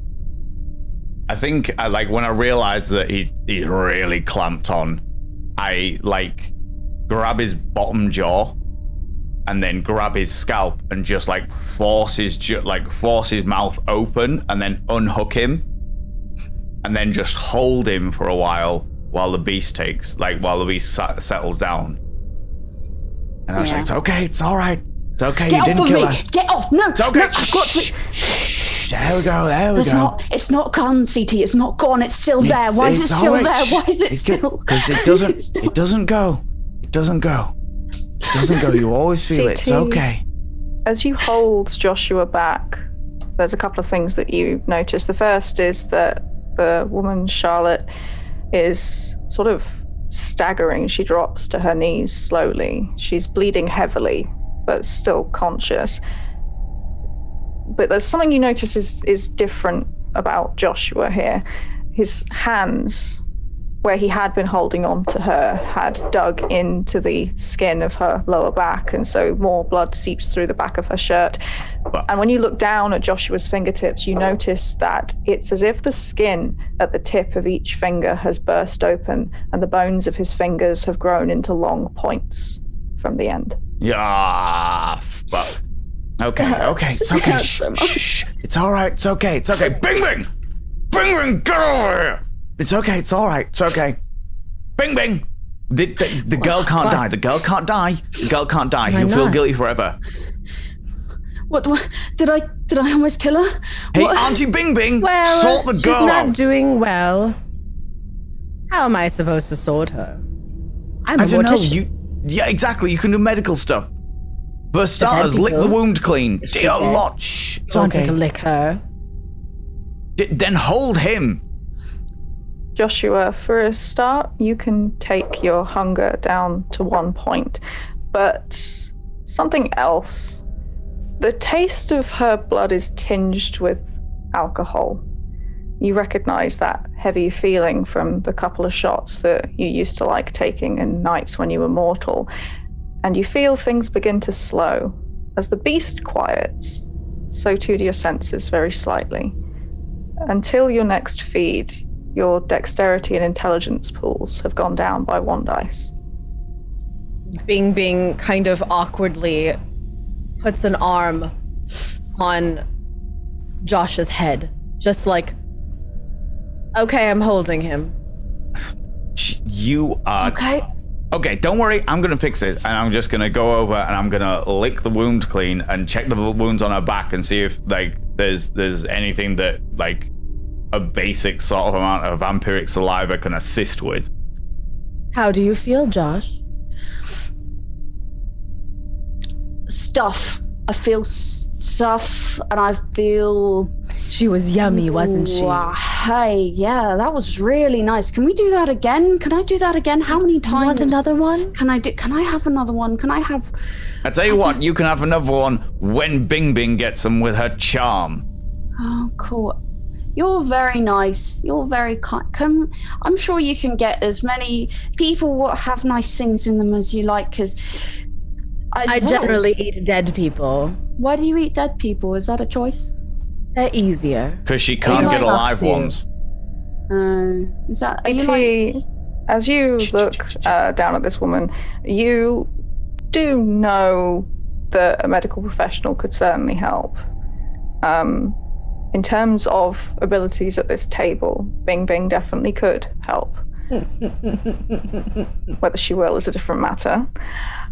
I think when I realized that he's really clamped on, I grab his bottom jaw and then grab his scalp and just force his mouth open and then unhook him and then just hold him for a while the beast settles down. And I was like, it's okay, it's all right. It's okay, Get you didn't off kill of her. me! Get off! No! It's okay. No, I've got to... Shh, there we go. It's not gone, CT. It's not gone. It's still there. Why is it still there? Why is it still? Because it doesn't go. It doesn't go. You always feel it. It's okay. As you hold Joshua back, there's a couple of things that you notice. The first is that the woman, Charlotte, is sort of staggering. She drops to her knees slowly. She's bleeding heavily, but still conscious. But there's something you notice is different about Joshua here. His hands, where he had been holding on to her, had dug into the skin of her lower back, and so more blood seeps through the back of her shirt. And when you look down at Joshua's fingertips, you notice that it's as if the skin at the tip of each finger has burst open, and the bones of his fingers have grown into long points from the end. Yeah, fuck. Okay, it's okay. Shh. It's all right. It's okay. Bing, get over here. It's okay. It's all right. It's okay. Bing. The girl can't die. The girl can't die. He'll feel guilty forever. What? Did I almost kill her? Hey, What? Auntie Bing, Well, sort the girl she's not out. doing well. How am I supposed to sort her? I'm a I don't know. mortician. Yeah, exactly. You can do medical stuff. For starters, lick the wound clean. She A did. lot. Shh. It's Want me okay. to lick her? Then hold him. Joshua, for a start, you can take your hunger down to 1 point, but something else. The taste of her blood is tinged with alcohol. You recognize that heavy feeling from the couple of shots that you used to like taking in nights when you were mortal, and you feel things begin to slow. As the beast quiets, so too do your senses very slightly. Until your next feed, your dexterity and intelligence pools have gone down by 1 dice. Bing kind of awkwardly puts an arm on Josh's head. Just like, okay, I'm holding him. You are... Okay, don't worry. I'm going to fix it. And I'm just going to go over and I'm going to lick the wound clean and check the wounds on her back and see if, there's anything that, a basic sort of amount of vampiric saliva can assist with. How do you feel, Josh? Stuff. I feel stuff, and I feel... She was yummy, wasn't she? Hey, yeah, that was really nice. Can we do that again? Can I do that again? How many times? You want another one? Can I have another one? Can I have... I tell you what, you can have another one when Bing Bing gets them with her charm. Oh, cool. You're very nice. You're very kind. I'm sure you can get as many people have nice things in them as you like, because... I generally eat dead people. Why do you eat dead people? Is that a choice? They're easier. Because she can't get alive ones. Is that... As you look down at this woman, you do know that a medical professional could certainly help. In terms of abilities at this table, Bing Bing definitely could help. Whether she will is a different matter.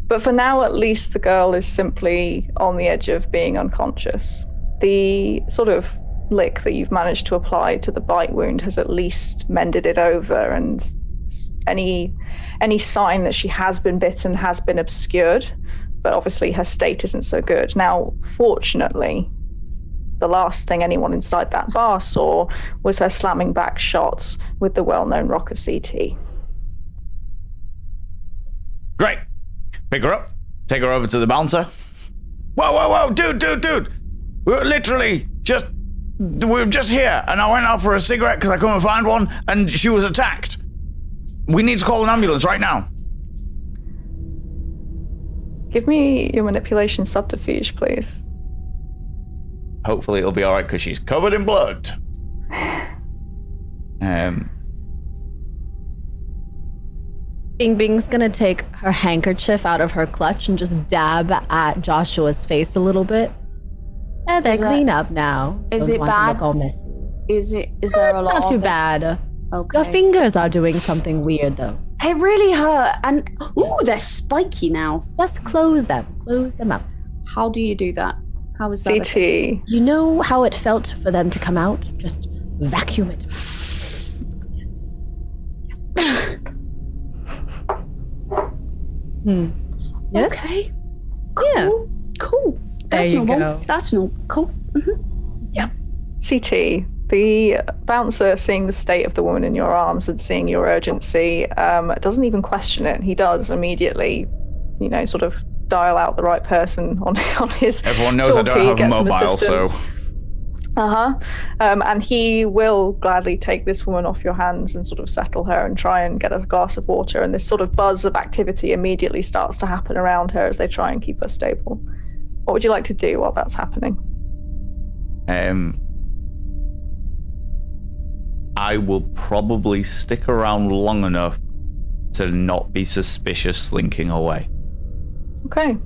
But for now, at least, the girl is simply on the edge of being unconscious. The sort of lick that you've managed to apply to the bite wound has at least mended it over, and any sign that she has been bitten has been obscured, but obviously her state isn't so good. Now, fortunately, the last thing anyone inside that bar saw was her slamming back shots with the well-known rocker CT. Great. Pick her up. Take her over to the bouncer. Whoa, dude. We were just here, and I went out for a cigarette because I couldn't find one, and she was attacked. We need to call an ambulance right now. Give me your manipulation subterfuge, please. Hopefully it'll be alright because she's covered in blood. Bing Bing's gonna take her handkerchief out of her clutch and just dab at Joshua's face a little bit. They're clean up now. Is it bad? Look all messy. Is there a lot? Not too bad. Okay. Your fingers are doing something weird though. It really hurt, and they're spiky now. Just close them. Close them up. How do you do that? How is that? CT. You know how it felt for them to come out? Just vacuum it. Yes? Okay. Cool. Yeah. Cool. There you go. That's not cool. Yeah. CT, the bouncer, seeing the state of the woman in your arms and seeing your urgency, doesn't even question it. He does immediately, sort of dial out the right person on his Everyone knows I don't have a mobile, so... and he will gladly take this woman off your hands and sort of settle her and try and get a glass of water, and this sort of buzz of activity immediately starts to happen around her as they try and keep her stable. What would you like to do while that's happening? I will probably stick around long enough to not be suspicious slinking away. Okay.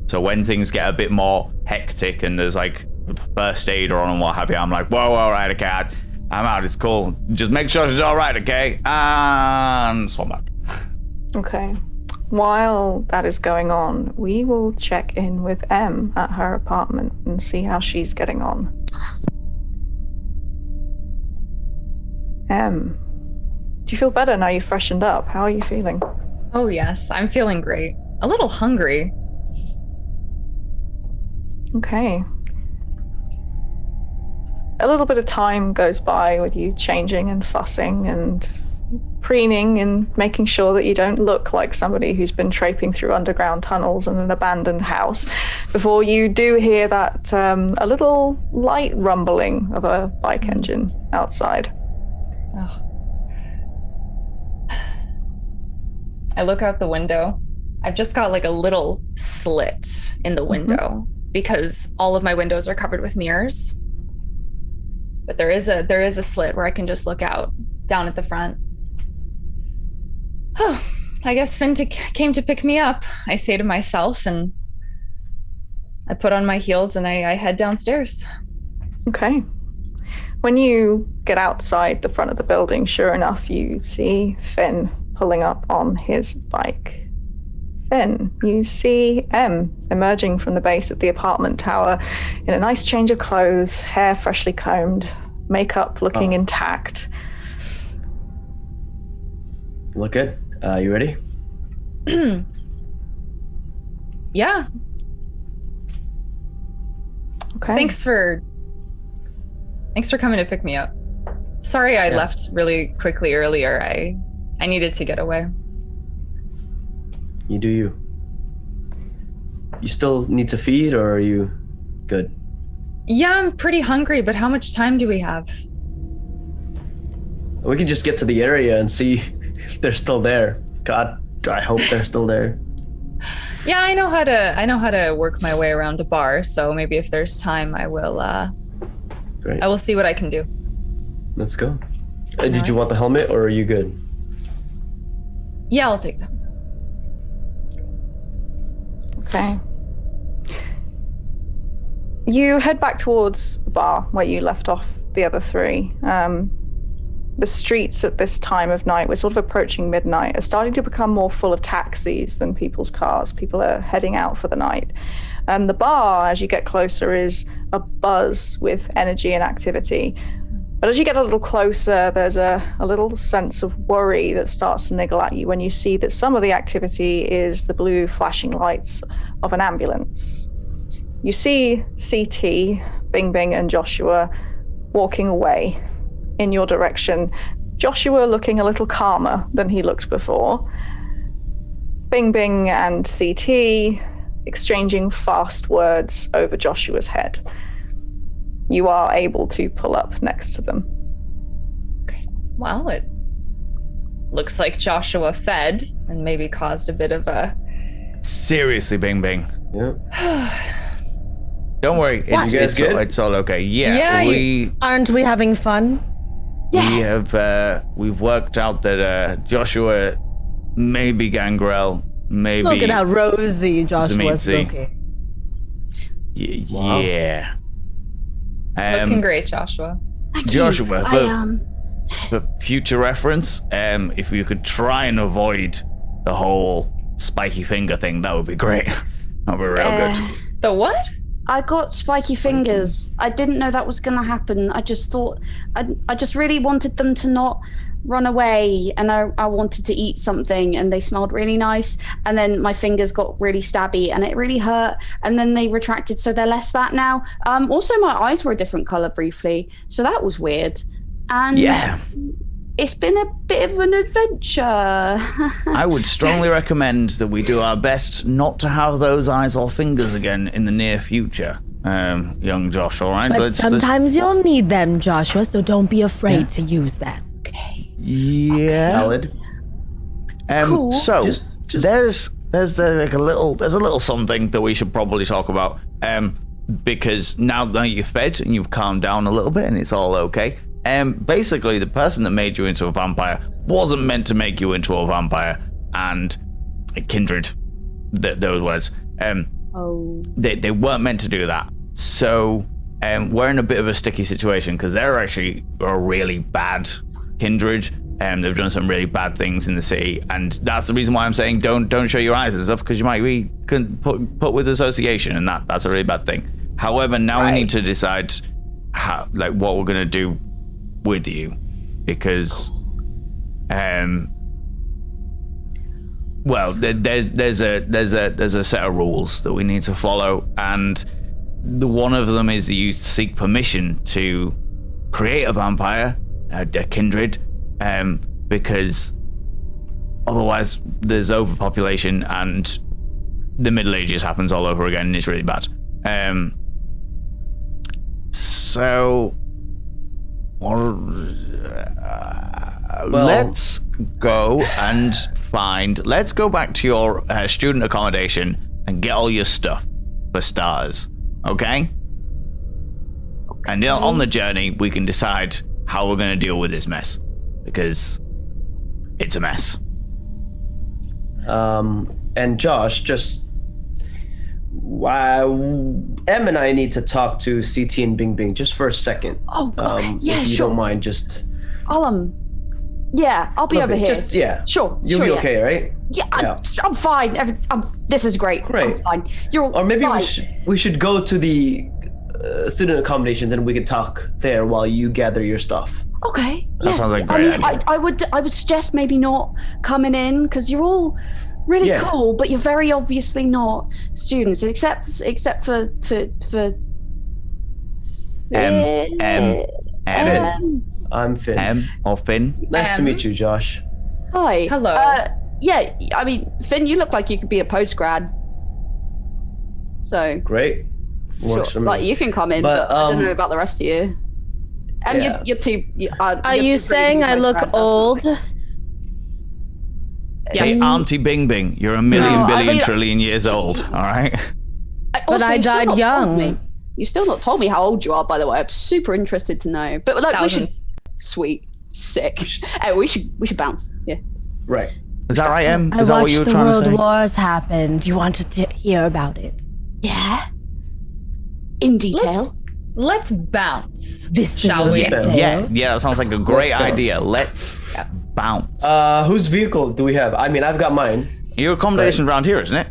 So when things get a bit more hectic and there's like first aid on and what have you, I'm like, whoa, all right, okay, I'm out, it's cool. Just make sure she's all right, okay? And swam back. Okay. While that is going on, we will check in with Em at her apartment and see how she's getting on. Em, do you feel better now you've freshened up? How are you feeling? Oh, yes, I'm feeling great. A little hungry. Okay. A little bit of time goes by with you changing and fussing and preening and making sure that you don't look like somebody who's been traipsing through underground tunnels in an abandoned house before you do hear that a little light rumbling of a bike engine outside. Oh. I look out the window. I've just got like a little slit in the window because all of my windows are covered with mirrors. But there is a slit where I can just look out down at the front. Oh, I guess Finn came to pick me up, I say to myself, and I put on my heels and I head downstairs. Okay. When you get outside the front of the building, sure enough, you see Finn pulling up on his bike. Finn, you see Em emerging from the base of the apartment tower in a nice change of clothes, hair freshly combed, makeup looking intact. Look good. You ready? Yeah. Okay. Thanks for Thanks for coming to pick me up. Sorry I left really quickly earlier. I needed to get away. You do you. You still need to feed, or are you good? Yeah, I'm pretty hungry, but how much time do we have? We can just get to the area and see if they're still there. God, I hope they're still there. Yeah, I know how to work my way around a bar, so maybe if there's time I will Great. I will see what I can do. Let's go. Did you want the helmet, or are you good? Yeah, I'll take that. Okay. You head back towards the bar where you left off the other three. The streets at this time of night, we're sort of approaching midnight, are starting to become more full of taxis than people's cars. People are heading out for the night. And the bar, as you get closer, is a buzz with energy and activity. But as you get a little closer, there's a little sense of worry that starts to niggle at you when you see that some of the activity is the blue flashing lights of an ambulance. You see CT, Bing Bing, and Joshua walking away in your direction. Joshua looking a little calmer than he looked before. Bing Bing and CT exchanging fast words over Joshua's head. You are able to pull up next to them. Okay. Well, it looks like Joshua fed and maybe caused a bit of a... Seriously, Bing Bing. Yeah. Don't worry, it's all okay. Yeah, Aren't we having fun? We've worked out that Joshua, maybe Gangrel, maybe... Look at how rosy Joshua's looking. Wow. Yeah. Looking great, Joshua. Thank Joshua, you. for future reference, if you could try and avoid the whole spiky finger thing, that would be great. That would be real good. The what? I got spiky fingers. I didn't know that was going to happen. I just thought, I just really wanted them to not run away, and I wanted to eat something, and they smelled really nice, and then my fingers got really stabby and it really hurt, and then they retracted, so they're less that now. Also my eyes were a different color briefly, so that was weird. And it's been a bit of an adventure. I would strongly recommend that we do our best not to have those eyes or fingers again in the near future, young Josh, all right? But sometimes you'll need them, Joshua, so don't be afraid to use them. Okay. Yeah. Valid. Cool. So Just- there's like a little something that we should probably talk about, because now that you've fed and you've calmed down a little bit and it's all okay. Basically, the person that made you into a vampire wasn't meant to make you into a vampire, and Kindred, those words, they weren't meant to do that. So we're in a bit of a sticky situation because they're actually a really bad Kindred. They've done some really bad things in the city, and that's the reason why I'm saying don't show your eyes and stuff, because you might be put with association, and that's a really bad thing. However, now we need to decide what we're gonna do with you, because there's a set of rules that we need to follow, and one of them is that you seek permission to create a vampire, a kindred, because otherwise there's overpopulation and the Middle Ages happens all over again, and it's really bad. Let's go and let's go back to your student accommodation and get all your stuff, for starters, okay? And on the journey, we can decide how we're going to deal with this mess, because it's a mess. And Josh, Em and I need to talk to CT and Bing Bing just for a second. Oh, okay. Yeah, if you sure. don't mind, just... I'll be over here. Sure. You'll be okay, right? Yeah, I'm fine. This is great. Great. I'm fine. Or maybe we should go to the student accommodations and we could talk there while you gather your stuff. Okay. That sounds like a great idea. I would suggest maybe not coming in, because you're all really cool, but you're very obviously not students, except for I'm Finn. Or Finn. Nice to meet you, Josh. Hi. Hello. Yeah, I mean, Finn, you look like you could be a post-grad. So, Great. Works for me. like, you can come in, but I don't know about the rest of you. And Yeah. you're too... Are you saying I look old? Hey, Auntie Bing Bing, you're a million trillion years old, all right? But I died young. You still not told me how old you are, by the way. I'm super interested to know. But like, we should... Sweet. Sick. Hey, we should bounce. Yeah. Right. Is that right, Em? I Is that what watched you were the trying to World say? Wars happen. Do you want to hear about it? Yeah. In detail. Let's bounce. This Shall we? Yeah, that sounds like a great Let's bounce. idea. Let's bounce. Whose vehicle do we have? I mean, I've got mine. Your accommodation around here, isn't it?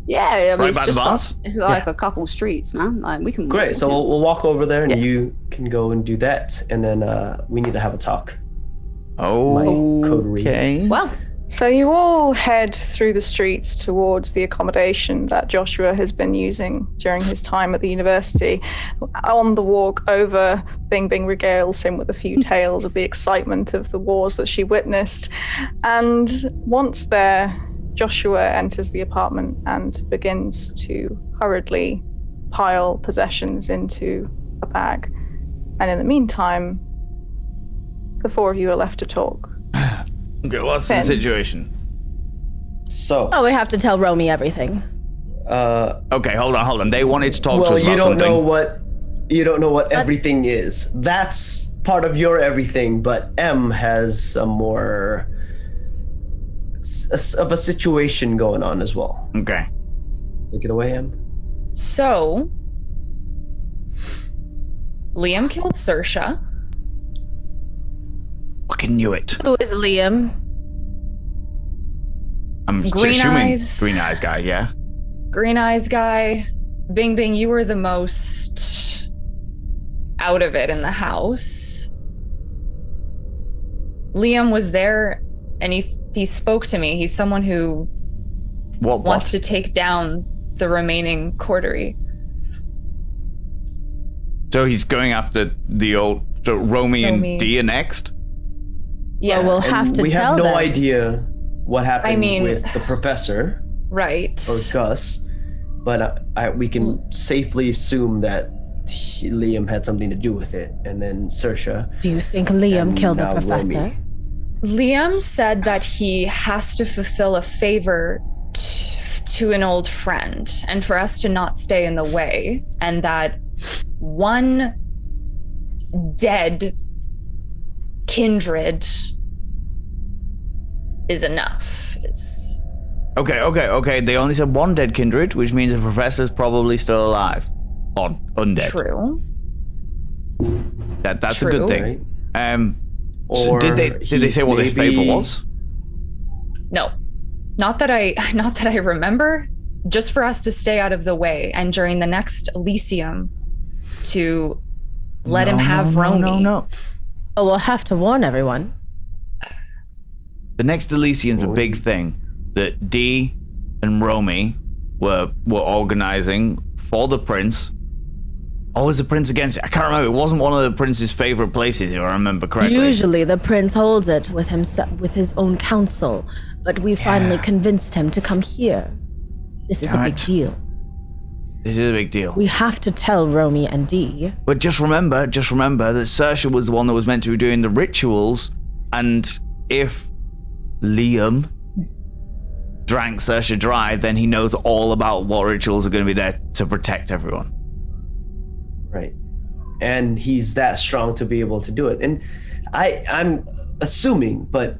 Yeah, I mean, Right it's by the just bus? it's like a couple streets, man. Like, we can... Great. So we'll walk over there, and you can go and do that, and then we need to have a talk. Okay. Well, So you all head through the streets towards the accommodation that Joshua has been using during his time at the university. On the walk over, Bing Bing regales him with a few tales of the excitement of the wars that she witnessed. And once there, Joshua enters the apartment and begins to hurriedly pile possessions into a bag. And in the meantime, the four of you are left to talk. Okay, what's the Finn. situation? So, Oh, we have to tell Romy everything. Okay, hold on. They wanted to talk to well, us you about don't something. know what everything is. That's part of your everything, but M has some more of a situation going on as well. Okay. Take it away, M. So, Liam killed Saoirse. Fucking knew it. Who is Liam? I'm Green assuming eyes. Green Eyes guy, yeah? Green eyes guy. Bing Bing, you were the most out of it in the house. Liam was there and he spoke to me. He's someone who What? wants to take down the remaining coterie. So he's going after the old Romy and Romy. Dia next? Yes. Well, we'll have to we tell have no them. idea what happened I mean- with the professor Right. or Gus, but we can safely assume that Liam had something to do with it, and then Saoirse. Do you think Liam And killed the now professor? Romy. Liam said that he has to fulfill a favor to an old friend and for us to not stay in the way, and that one dead Kindred is enough. Okay. They only said one dead Kindred, which means the professor's probably still alive. Or undead. True. That's a True. good thing. Right? So Or did they say what his maybe- favor was? No. Not that I remember. Just for us to stay out of the way, and during the next Elysium to let him have Romy. No. Oh, we'll have to warn everyone. The next Elysium's a big thing that Dee and Romy were organizing for the prince. Or was the prince against it? I can't remember. It wasn't one of the prince's favorite places, if I remember correctly. Usually the prince holds it with his own council, but we finally convinced him to come here. This is a big Right. deal. This is a big deal. We have to tell Romy and Dee. But just remember that Saoirse was the one that was meant to be doing the rituals, and if Liam drank Saoirse dry, then he knows all about what rituals are going to be there to protect everyone. Right. And he's that strong to be able to do it. And I'm assuming, but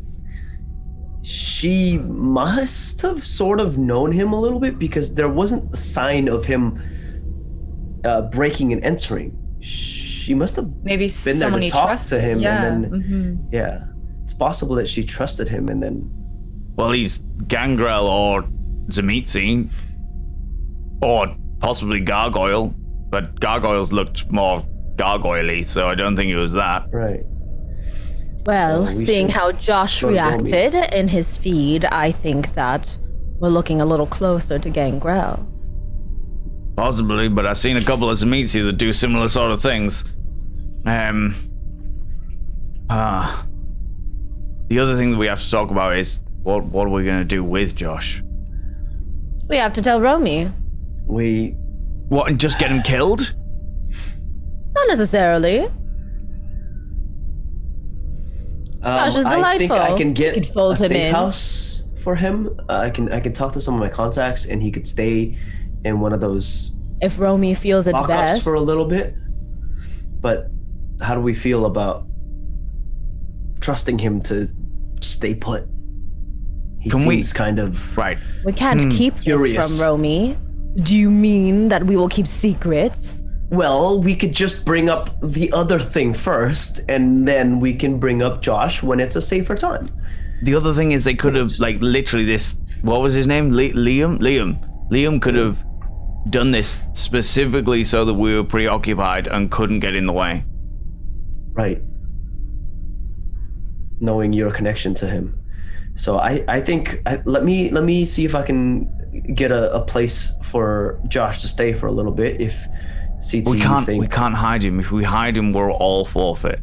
she must have sort of known him a little bit, because there wasn't a sign of him breaking and entering. She must have Maybe been there someone to he talk trusted. to him, Yeah. and then Mhm. yeah, it's possible that she trusted him, and then Well, he's Gangrel or Zamitzi, or possibly Gargoyle, but Gargoyles looked more gargoyle-y, so I don't think it was that. right. Well, So we seeing should how Josh go to Romy. reacted in his feed, I think that we're looking a little closer to Gangrel. Possibly, but I've seen a couple of Zemitzi that do similar sort of things. The other thing that we have to talk about is what are we going to do with Josh? We have to tell Romy. What, and just get him killed? Not necessarily. Josh is I think delightful. I can get You could fold a him safe in. house for him. I can talk to some of my contacts, and he could stay in one of those If Romy feels it's lockups best. for a little bit. But how do we feel about trusting him to stay put? He seems kind of right. We can't keep curious. this from Romy. Do you mean that we will keep secrets? Well, we could just bring up the other thing first, and then we can bring up Josh when it's a safer time. The other thing is they could have, like, literally this, what was his name? Liam? Liam could have done this specifically so that we were preoccupied and couldn't get in the way. Right. Knowing your connection to him. So I think, let me see if I can get a place for Josh to stay for a little bit. If CT We can't hide him. If we hide him, we're all forfeit.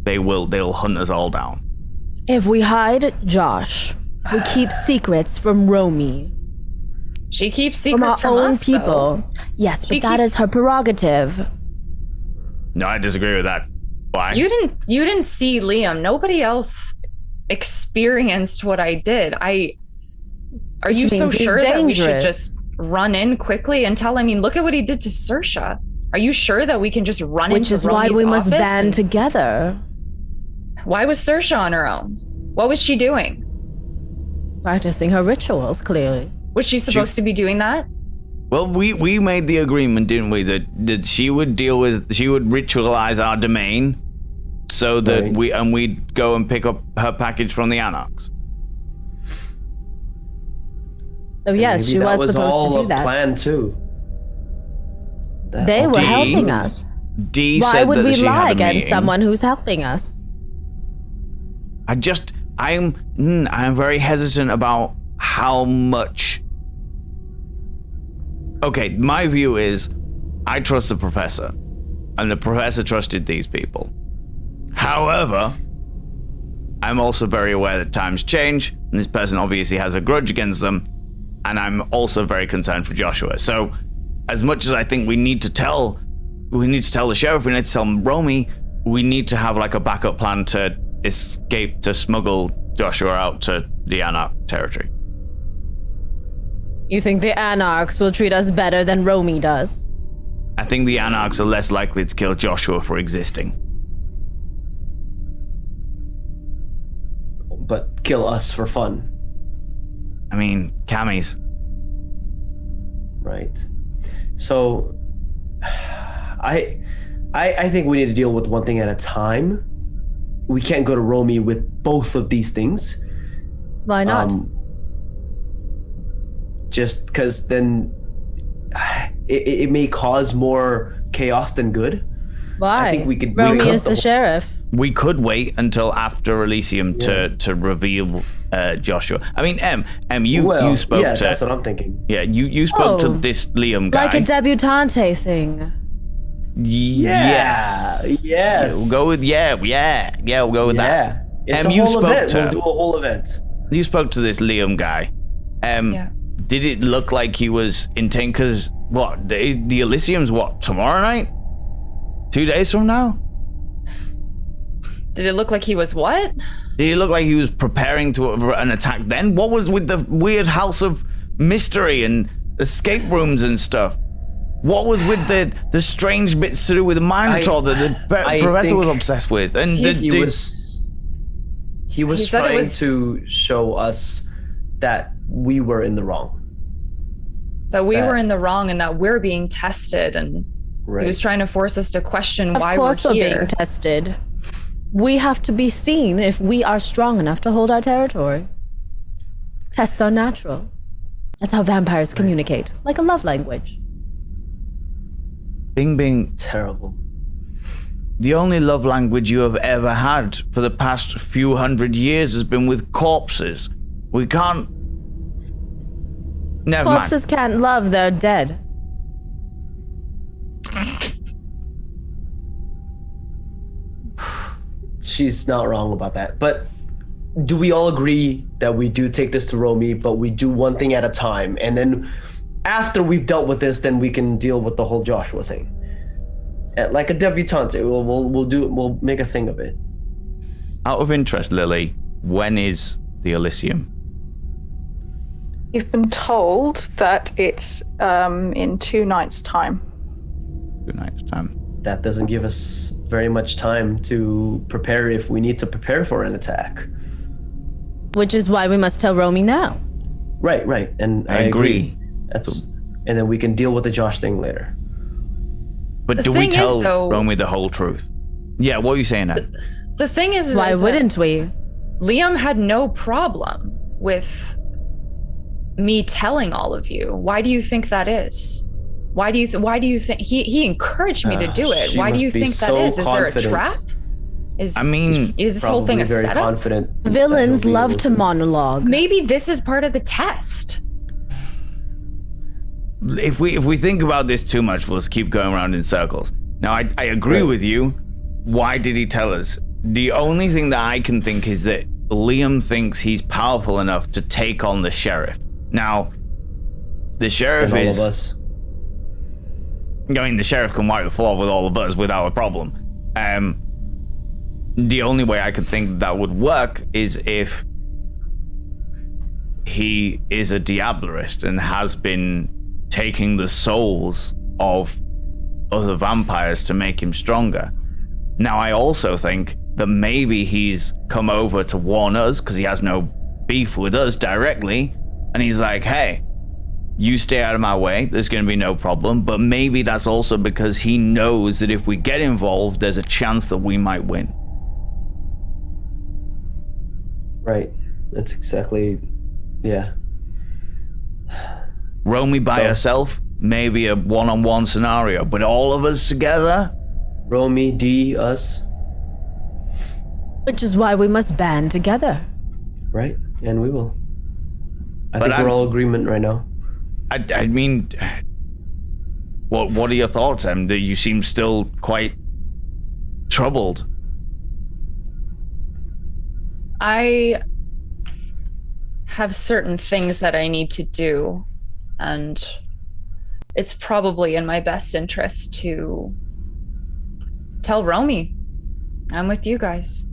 They'll hunt us all down. If we hide Josh, we keep secrets from Romy. She keeps From our secrets from own us, people. though. Yes, but She that is keeps- her prerogative. No, I disagree with that. Why? You didn't see Liam. Nobody else experienced what I did. Are Which you so means he's sure that we should dangerous. just run in quickly and tell? I mean, look at what he did to Saoirse. Are you sure that we can just run Which into is why Romy's we must office band and- together. Why was Saoirse on her own? What was she doing? Practicing her rituals, clearly. Was she supposed to be doing that? Well, we made the agreement, didn't we, that she would ritualize our domain so that we'd go and pick up her package from the Anarchs. So yes, Maybe she that was supposed all to do that. a plan too. They were Dee- helping us. Dee Why said would that we she lie had a against meeting. someone who's helping us? I'm very hesitant about how much. Okay, my view is I trust the professor, and the professor trusted these people. However, I'm also very aware that times change, and this person obviously has a grudge against them, and I'm also very concerned for Joshua. So, as much as I think we need to tell the sheriff, we need to tell Romy, we need to have like a backup plan to escape, to smuggle Joshua out to the Anarch territory. You think the Anarchs will treat us better than Romy does? I think the Anarchs are less likely to kill Joshua for existing. But kill us for fun. I mean, camis. Right. So I think we need to deal with one thing at a time. We can't go to Romy with both of these things. Why not? Just because then it may cause more chaos than good. Why? I think we could. Romy cut is the whole- sheriff. We could wait until after Elysium to reveal Joshua. I mean, you spoke yeah, to. that's what I'm thinking. Yeah, you spoke to Oh. this Liam guy. Like a debutante thing. Yes. Yes. We'll go with we'll go with that. It's a you whole spoke event. to- We'll do a whole event. You spoke to this Liam guy. Yeah. Did it look like he was intent? Because what the Elysium's what, tomorrow night? 2 days from now? Did it look like he was what? Did it look like he was preparing to an attack then? What was with the weird house of mystery and escape rooms and stuff? What was with the strange bits to do with the Minotaur that the I professor was think obsessed with? And He was He said it trying was- to show us that we were in the wrong. That we were in the wrong and that we're being tested, and Right. he was trying to force us to question Of why course we're we're here. being tested. We have to be seen if we are strong enough to hold our territory. Tests are natural. That's how vampires communicate, like a love language. Bing Bing, Terrible. the only love language you have ever had for the past few hundred years has been with corpses. We can't. Never Corpses can't love, they're dead. she's not wrong about that. But do we all agree that we do take this to Romy, but we do one thing at a time, and then after we've dealt with this, then we can deal with the whole Joshua thing, like a debutante. We'll make a thing of it. Out of interest, Lily, when is the Elysium? You've been told that it's in 2 nights' time. 2 nights' time. That doesn't give us very much time to prepare if we need to prepare for an attack. Which is why we must tell Romy now. Right. And I agree. And then we can deal with the Josh thing later. But do we tell Romy the whole truth? Yeah, what are you saying now? The thing is, why wouldn't we? Liam had no problem with me telling all of you. Why do you think that is? Why do you think he encouraged me to do it? Why do you think that is? Is there a trap? Is this whole thing a very setup? Confident. Villains love to monologue. Maybe this is part of the test. If we think about this too much, we'll just keep going around in circles. Now, I agree with you. Why did he tell us? The only thing that I can think is that Liam thinks he's powerful enough to take on the sheriff. Now, the sheriff and is... all of us. I mean, the sheriff can wipe the floor with all of us without a problem. The only way I could think that would work is if he is a Diablerist and has been taking the souls of other vampires to make him stronger. Now, I also think that maybe he's come over to warn us because he has no beef with us directly, and he's like, hey, you stay out of my way, there's going to be no problem. But maybe that's also because he knows that if we get involved, there's a chance that we might win. Right. That's exactly, yeah. Romy by herself, maybe a one-on-one scenario, but all of us together? Romy, D, us. Which is why we must band together. Right, and we will. I think we're all in agreement right now. I mean, what are your thoughts, Em? You seem still quite troubled. I have certain things that I need to do, and it's probably in my best interest to tell Romy I'm with you guys.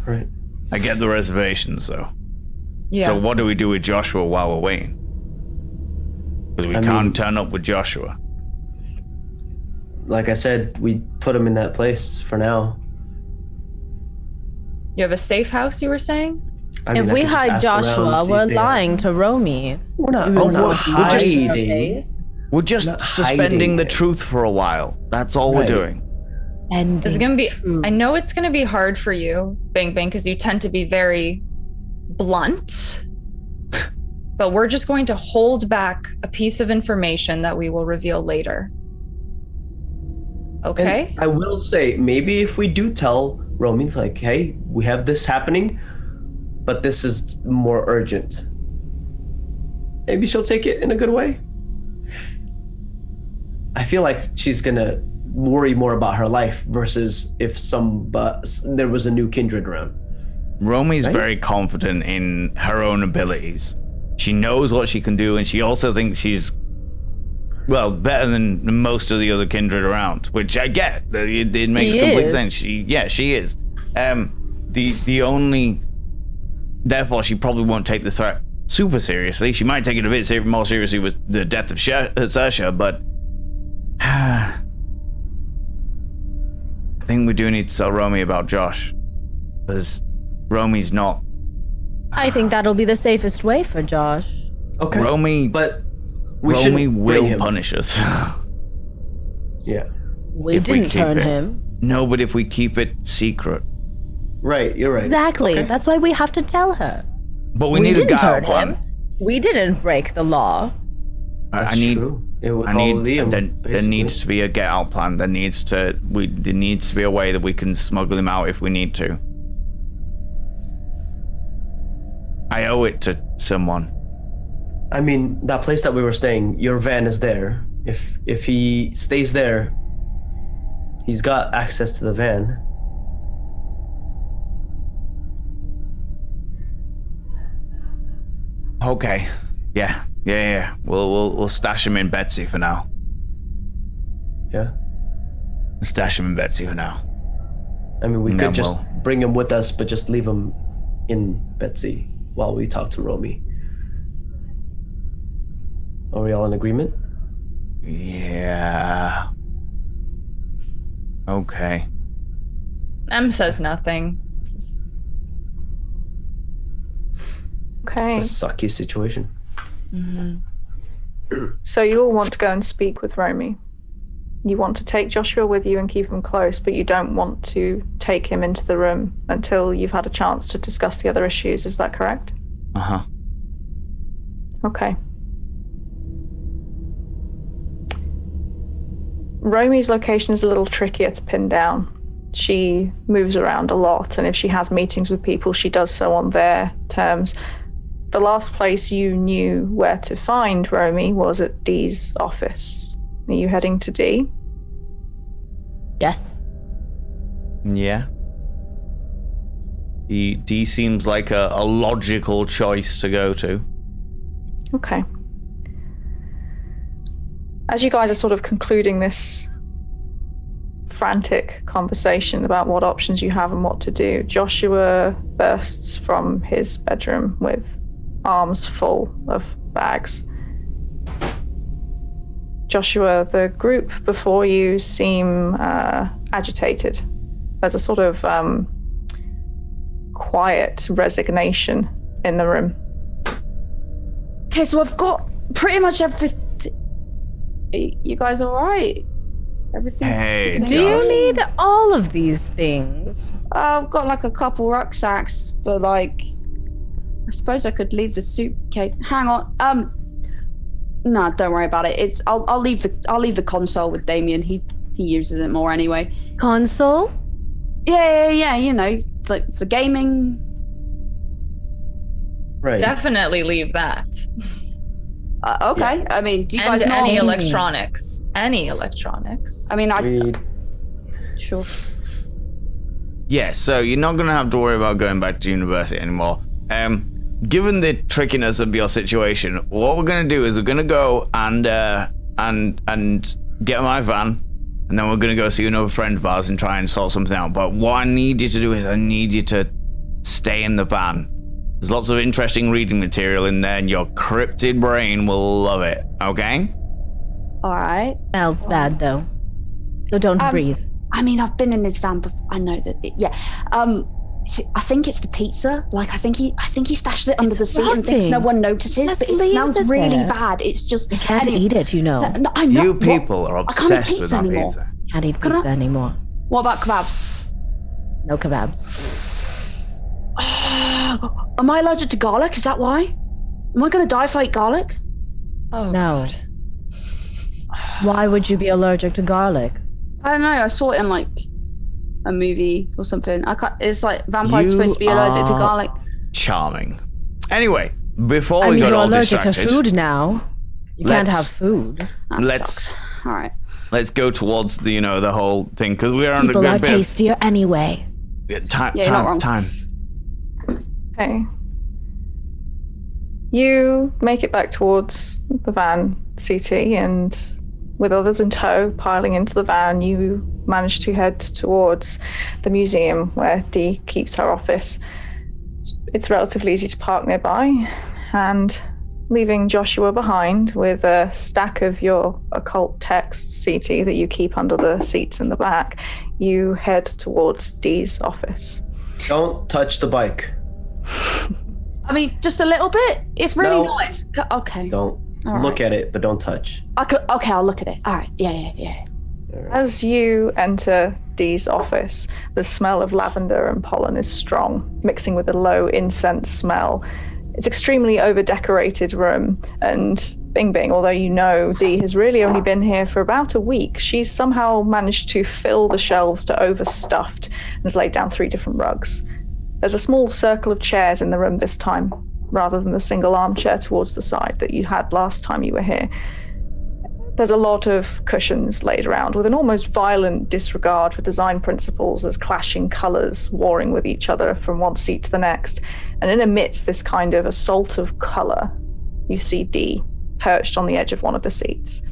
Right. I get the reservations, though. Yeah. So what do we do with Joshua while we're waiting? Because we can't turn up with Joshua. Like I said, we put him in that place for now. You have a safe house, you were saying? If we hide Joshua, we're lying to Romy. We're not hiding. We're just suspending the truth for a while. That's all we're doing. And it's gonna be. I know it's gonna be hard for you, Bing Bing, because you tend to be very blunt. But we're just going to hold back a piece of information that we will reveal later. Okay? And I will say, maybe if we do tell Romy's like, hey, we have this happening, but this is more urgent. Maybe she'll take it in a good way. I feel like she's gonna worry more about her life versus if there was a new Kindred around. Romy's very confident in her own abilities. She knows what she can do, and she also thinks she's, well, better than most of the other Kindred around, which I get. It makes complete sense. She is. Therefore, she probably won't take the threat super seriously. She might take it a bit more seriously with the death of Saoirse, but I think we do need to tell Romy about Josh, because Romy's not. I think that'll be the safest way for Josh. Okay. Romy will punish us. Yeah. We didn't turn him. No, but if we keep it secret. Right, you're right. Exactly. Okay. That's why we have to tell her. But we need a guy plan. We didn't break the law. That's true. There needs to be a get out plan. There needs to be a way that we can smuggle him out if we need to. I owe it to someone. I mean, that place that we were staying, your van is there. If he stays there, He's got access to the van. Okay. Yeah. We'll stash him in Betsy for now. Yeah. Stash him in Betsy for now. I mean, we And could then just we'll- bring him with us, but just leave him in Betsy while we talk to Romy. Are we all in agreement? Yeah. Okay. M says nothing. Okay. It's a sucky situation. So you all want to go and speak with Romy. You want to take Joshua with you and keep him close, but you don't want to take him into the room until you've had a chance to discuss the other issues. Is that correct? Uh-huh. Okay. Romy's location is a little trickier to pin down. She moves around a lot, and if she has meetings with people, she does so on their terms. The last place you knew where to find Romy was at Dee's office. Are you heading to Dee? Yes. Yeah. D seems like a logical choice to go to. Okay. As you guys are sort of concluding this frantic conversation about what options you have and what to do, Joshua bursts from his bedroom with arms full of bags. Joshua, the group before you seem agitated. There's a sort of quiet resignation in the room. Okay, so I've got pretty much everything. You guys all right? Everything? Hey, everything Do you okay? need all of these things? I've got like a couple rucksacks, but like, I suppose I could leave the suitcase. Hang on. No, don't worry about it. I'll leave the console with Damien. He uses it more anyway. Console? Yeah. You know, like for gaming. Right. Definitely leave that. Okay. I mean, do you And guys know? any electronics. Any electronics. I mean, We sure. Yeah, so you're not going to have to worry about going back to university anymore. Given the trickiness of your situation, what we're going to do is we're going to go and get my van, and then we're going to go see another friend of ours and try and sort something out. But what I need you to do is I need you to stay in the van. There's lots of interesting reading material in there, and your cryptid brain will love it, okay? All right. Smells bad though. So don't breathe. I mean, I've been in his van before. I know that. Yeah. I think it's the pizza. Like, I think he stashed it under the seat and thinks no one notices. Just But it leaves smells it really there. bad. It's just You can't anyway, eat it, you know. No, I know. You What? people are I can't eat obsessed with pizza that anymore. pizza. Can't eat Can I- pizza anymore. What about kebabs? No kebabs. Am I allergic to garlic? Is that why? Am I going to die if I eat garlic? Oh, No. God. Why would you be allergic to garlic? I don't know. I saw it in like a movie or something. It's like vampires You supposed to be allergic to are- garlic. Charming. Anyway, before I we mean, got you're all allergic distracted, to food now. You can't Let's- have food. That let's- sucks. All right. let's go towards the the whole thing, because we are on a People are good bit of tastier anyway. time. Yeah, you're not wrong. Time. Okay. You make it back towards the van, CT, and with others in tow piling into the van, you manage to head towards the museum where Dee keeps her office. It's relatively easy to park nearby, and leaving Joshua behind with a stack of your occult texts, CT, that you keep under the seats in the back, you head towards Dee's office. don't touch the bike. I mean, just a little bit. It's really No. nice. Okay. Don't All look right. at it, but don't touch. Okay, I'll look at it. All right. Yeah. As you enter Dee's office, the smell of lavender and pollen is strong, mixing with a low incense smell. It's extremely over-decorated room, and Bing Bing, although you know Dee has really only been here for about a week, she's somehow managed to fill the shelves to overstuffed and has laid down 3 different rugs. There's a small circle of chairs in the room this time, rather than the single armchair towards the side that you had last time you were here. There's a lot of cushions laid around with an almost violent disregard for design principles. There's clashing colours warring with each other from one seat to the next. And in amidst this kind of assault of colour, you see Dee perched on the edge of one of the seats.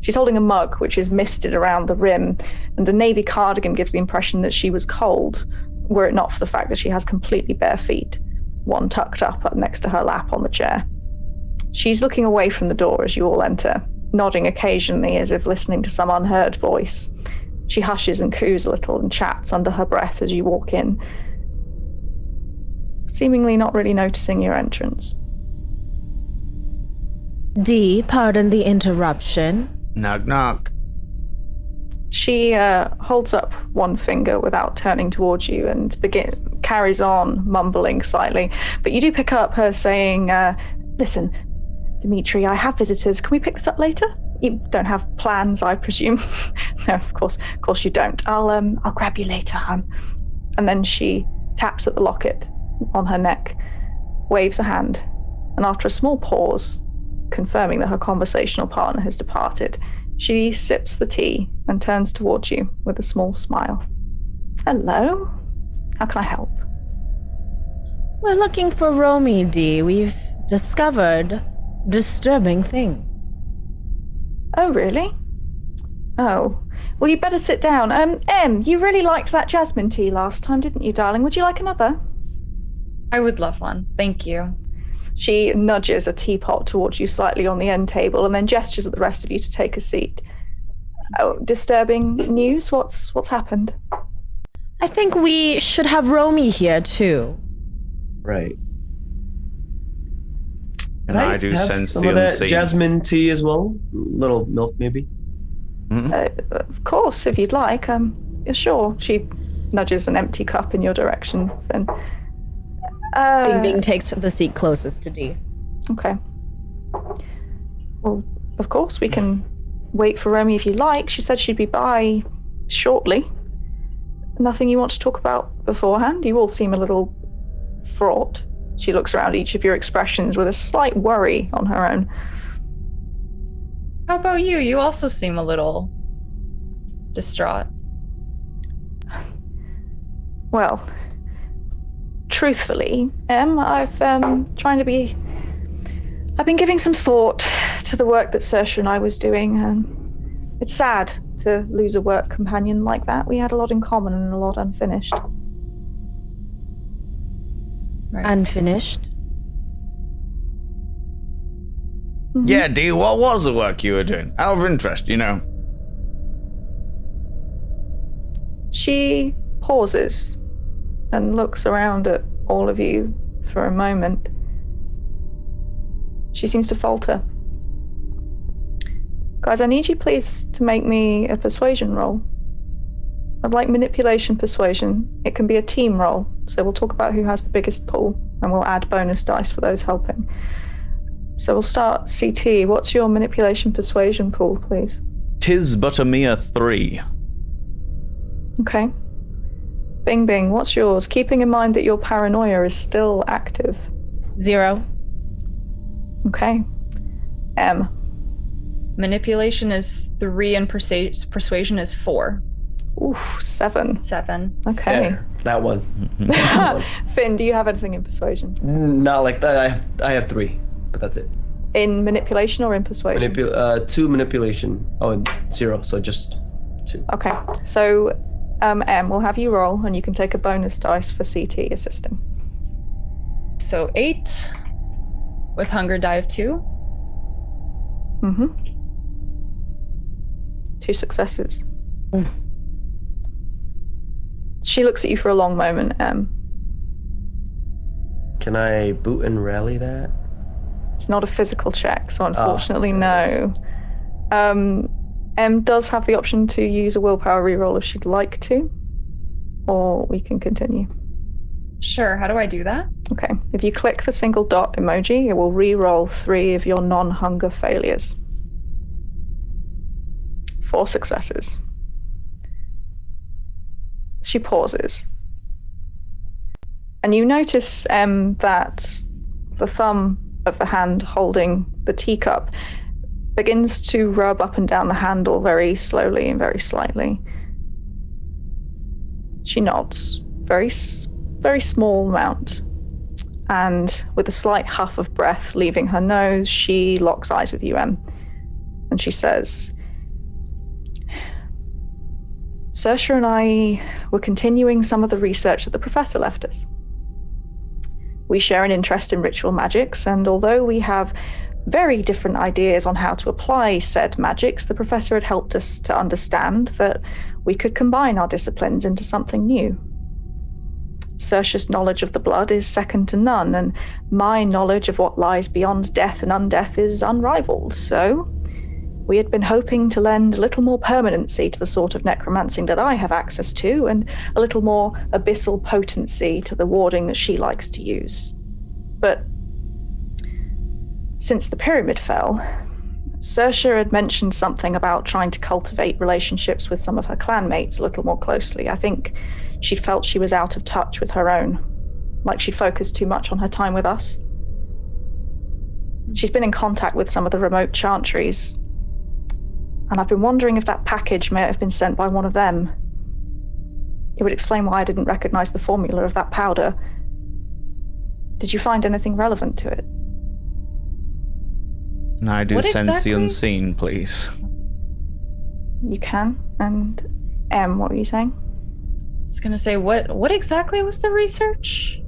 She's holding a mug which is misted around the rim, and a navy cardigan gives the impression that she was cold, were it not for the fact that she has completely bare feet, one tucked up next to her lap on the chair. She's looking away from the door as you all enter, nodding occasionally as if listening to some unheard voice. She hushes and coos a little and chats under her breath as you walk in, seemingly not really noticing your entrance. Dee, pardon the interruption. Knock, knock. She holds up one finger without turning towards you and carries on, mumbling slightly. But you do pick up her saying, listen, Dimitri, I have visitors. Can we pick this up later? You don't have plans, I presume. No, of course you don't. I'll grab you later, hon. And then she taps at the locket on her neck, waves a hand, and after a small pause, confirming that her conversational partner has departed, she sips the tea and turns towards you with a small smile. Hello? How can I help? We're looking for Romy, Dee. We've discovered disturbing things. Oh, really? Oh. Well, you'd better sit down. Em, you really liked that jasmine tea last time, didn't you, darling? Would you like another? I would love one. Thank you. She nudges a teapot towards you slightly on the end table and then gestures at the rest of you to take a seat. Oh, disturbing news? What's happened? I think we should have Romy here, too. Right. And I do have sense some the of that unseen. jasmine tea as well. Little milk, maybe. Of course, if you'd like. Yeah, sure. She nudges an empty cup in your direction. Then. Bing Bing takes the seat closest to Dee. Okay. Well, of course, we can wait for Romy if you like. She said she'd be by shortly. Nothing you want to talk about beforehand? You all seem a little fraught. She looks around each of your expressions with a slight worry on her own. How about you? You also seem a little distraught. Well, truthfully, I've been giving some thought to the work that Saoirse and I was doing, and it's sad to lose a work companion like that. We had a lot in common and a lot unfinished. Right. Unfinished? Mm-hmm. Yeah, Dee, what was the work you were doing? Out of interest, you know. She pauses and looks around at all of you for a moment. She seems to falter. Guys, I need you please to make me a persuasion roll. I'd like manipulation persuasion. It can be a team roll, so we'll talk about who has the biggest pool, and we'll add bonus dice for those helping. So we'll start CT. What's your manipulation persuasion pool, please? 'Tis but a mere 3. Okay. Bing Bing, what's yours? Keeping in mind that your paranoia is still active. 0. Okay. M. Manipulation is 3 and persuasion is 4. Oof, 7. 7. Okay. There, that one. Finn, do you have anything in persuasion? Not like that. I have 3, but that's it. In manipulation or in persuasion? 2 manipulation. Oh, and 0. So just 2. Okay. So, M, we'll have you roll, and you can take a bonus dice for CT assisting. So 8 with hunger die of 2. Mm-hmm. 2 successes. She looks at you for a long moment, M. Can I boot and rally that? It's not a physical check, so unfortunately, there no. M does have the option to use a willpower reroll if she'd like to, or we can continue. Sure, how do I do that? Okay, if you click the single dot emoji, it will re-roll 3 of your non-hunger failures. 4 successes. She pauses. And you notice, that the thumb of the hand holding the teacup begins to rub up and down the handle very slowly and very slightly. She nods, very small amount. And with a slight huff of breath leaving her nose, she locks eyes with you, Em. And she says, Saoirse and I were continuing some of the research that the professor left us. We share an interest in ritual magics, and although we have very different ideas on how to apply said magics, the professor had helped us to understand that we could combine our disciplines into something new. Saoirse's knowledge of the blood is second to none, and my knowledge of what lies beyond death and undeath is unrivaled, so we had been hoping to lend a little more permanency to the sort of necromancy that I have access to, and a little more abyssal potency to the warding that she likes to use. But since the pyramid fell, Saoirse had mentioned something about trying to cultivate relationships with some of her clanmates a little more closely. I think she felt she was out of touch with her own, like she'd focused too much on her time with us. She's been in contact with some of the remote chantries, and I've been wondering if that package may have been sent by one of them. It would explain why I didn't recognize the formula of that powder. Did you find anything relevant to it? Can I do What sense exactly? the unseen, please? You can. And what were you saying? I was gonna say, what exactly was the research?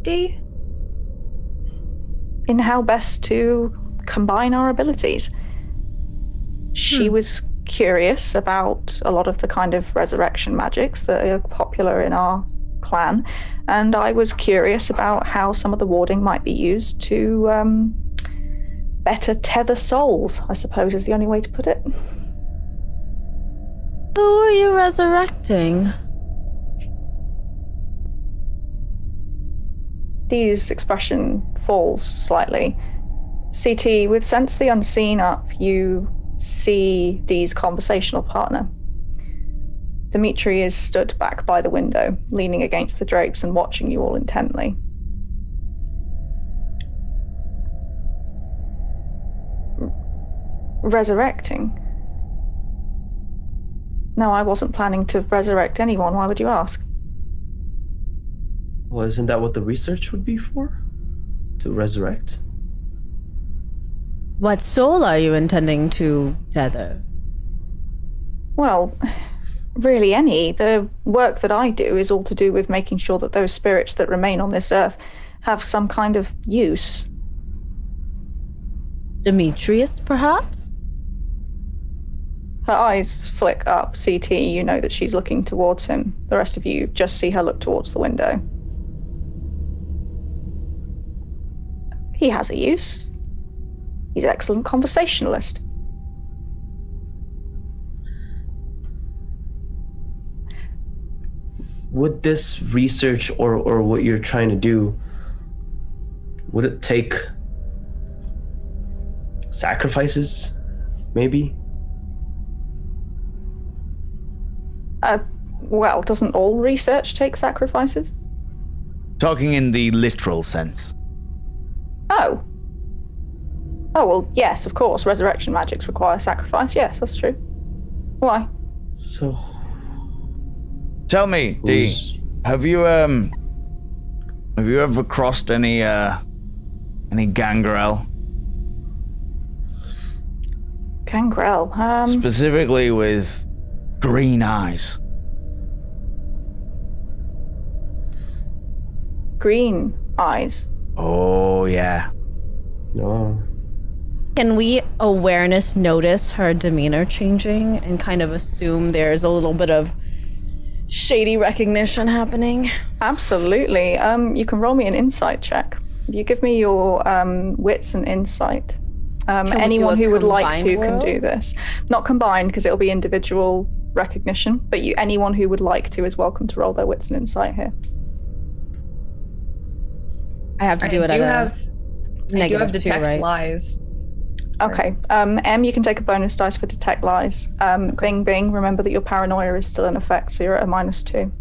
D? In how best to combine our abilities. She was curious about a lot of the kind of resurrection magics that are popular in our clan, and I was curious about how some of the warding might be used to better tether souls, I suppose is the only way to put it. Who are you resurrecting? Dee's expression falls slightly. CT, with Sense the Unseen up, you see Dee's conversational partner. Dimitri is stood back by the window, leaning against the drapes and watching you all intently. Resurrecting? No, I wasn't planning to resurrect anyone. Why would you ask? Well, isn't that what the research would be for? To resurrect? What soul are you intending to tether? Well, really any. The work that I do is all to do with making sure that those spirits that remain on this earth have some kind of use. Demetrius, perhaps? Her eyes flick up. CT, you know that she's looking towards him. The rest of you just see her look towards the window. He has a use. He's an excellent conversationalist. Would this research or what you're trying to do, would it take sacrifices, maybe? Well, doesn't all research take sacrifices? Talking in the literal sense. Oh, well, yes, of course. Resurrection magics require sacrifice. Yes, that's true. Why? So... Tell me, D, have you ever crossed any gangrel? Gangrel, Specifically with green eyes. green eyes. Oh, yeah. No. Can we awareness notice her demeanor changing and kind of assume there's a little bit of shady recognition happening? Absolutely. You can roll me an insight check. If you give me your wits and insight. Anyone who would like to can do this. Not combined, because it'll be individual recognition, but anyone who would like to is welcome to roll their wits and insight here. I have to do it at I do have -2, detect right? lies. Okay. M, you can take a bonus dice for detect lies. Bing, bing, remember that your paranoia is still in effect, so you're at a -2.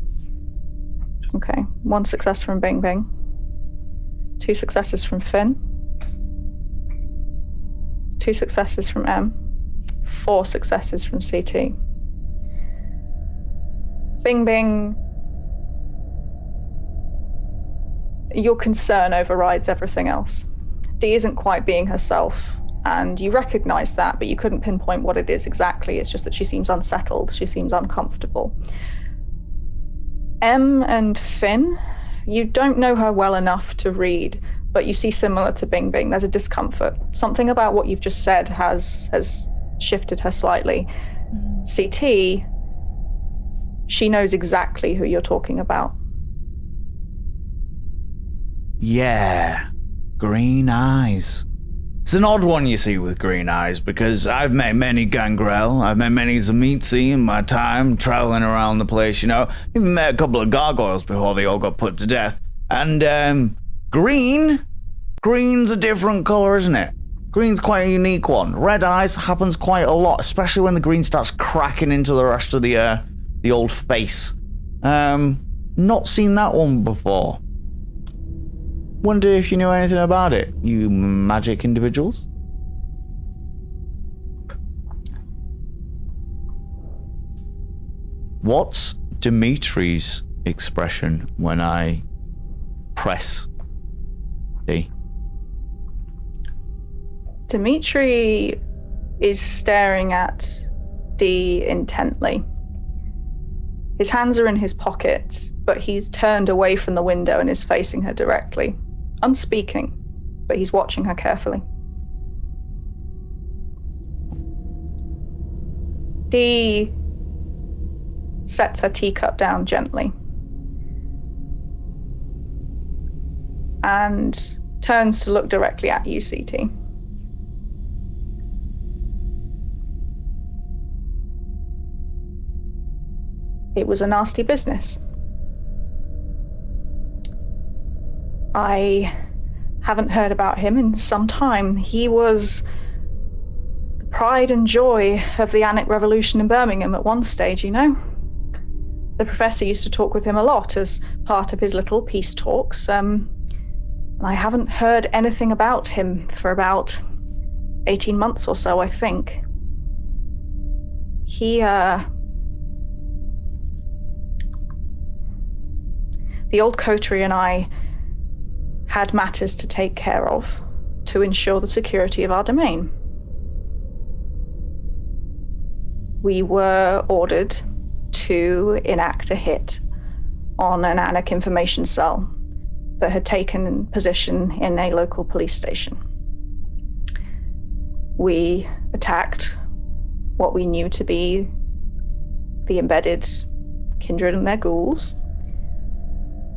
Okay. 1 success from Bing, bing. 2 successes from Finn. 2 successes from M, 4 successes from CT. Bing Bing, your concern overrides everything else. Dee isn't quite being herself, and you recognize that, but you couldn't pinpoint what it is exactly. It's just that she seems unsettled, she seems uncomfortable. M and Finn, you don't know her well enough to read, but you see similar to Bing Bing, there's a discomfort. Something about what you've just said has shifted her slightly. CT, she knows exactly who you're talking about. Yeah, green eyes. It's an odd one you see with green eyes, because I've met many Gangrel, I've met many Zamitzi in my time traveling around the place, you know. Even met a couple of gargoyles before they all got put to death. And green's a different color, isn't it? Green's quite a unique one. Red eyes happens quite a lot, especially when the green starts cracking into the rest of the old face. Not seen that one before. Wonder if you knew anything about it, you magic individuals? What's Dimitri's expression when I press D? Dimitri is staring at D intently. His hands are in his pockets, but he's turned away from the window and is facing her directly. Unspeaking, but he's watching her carefully. Dee sets her teacup down gently and turns to look directly at you, CT. It was a nasty business. I haven't heard about him in some time. He was the pride and joy of the Annick Revolution in Birmingham at one stage, you know? The professor used to talk with him a lot as part of his little peace talks. I haven't heard anything about him for about 18 months or so, I think. The Old Coterie and I had matters to take care of to ensure the security of our domain. We were ordered to enact a hit on an Annick information cell that had taken position in a local police station. We attacked what we knew to be the embedded Kindred and their ghouls,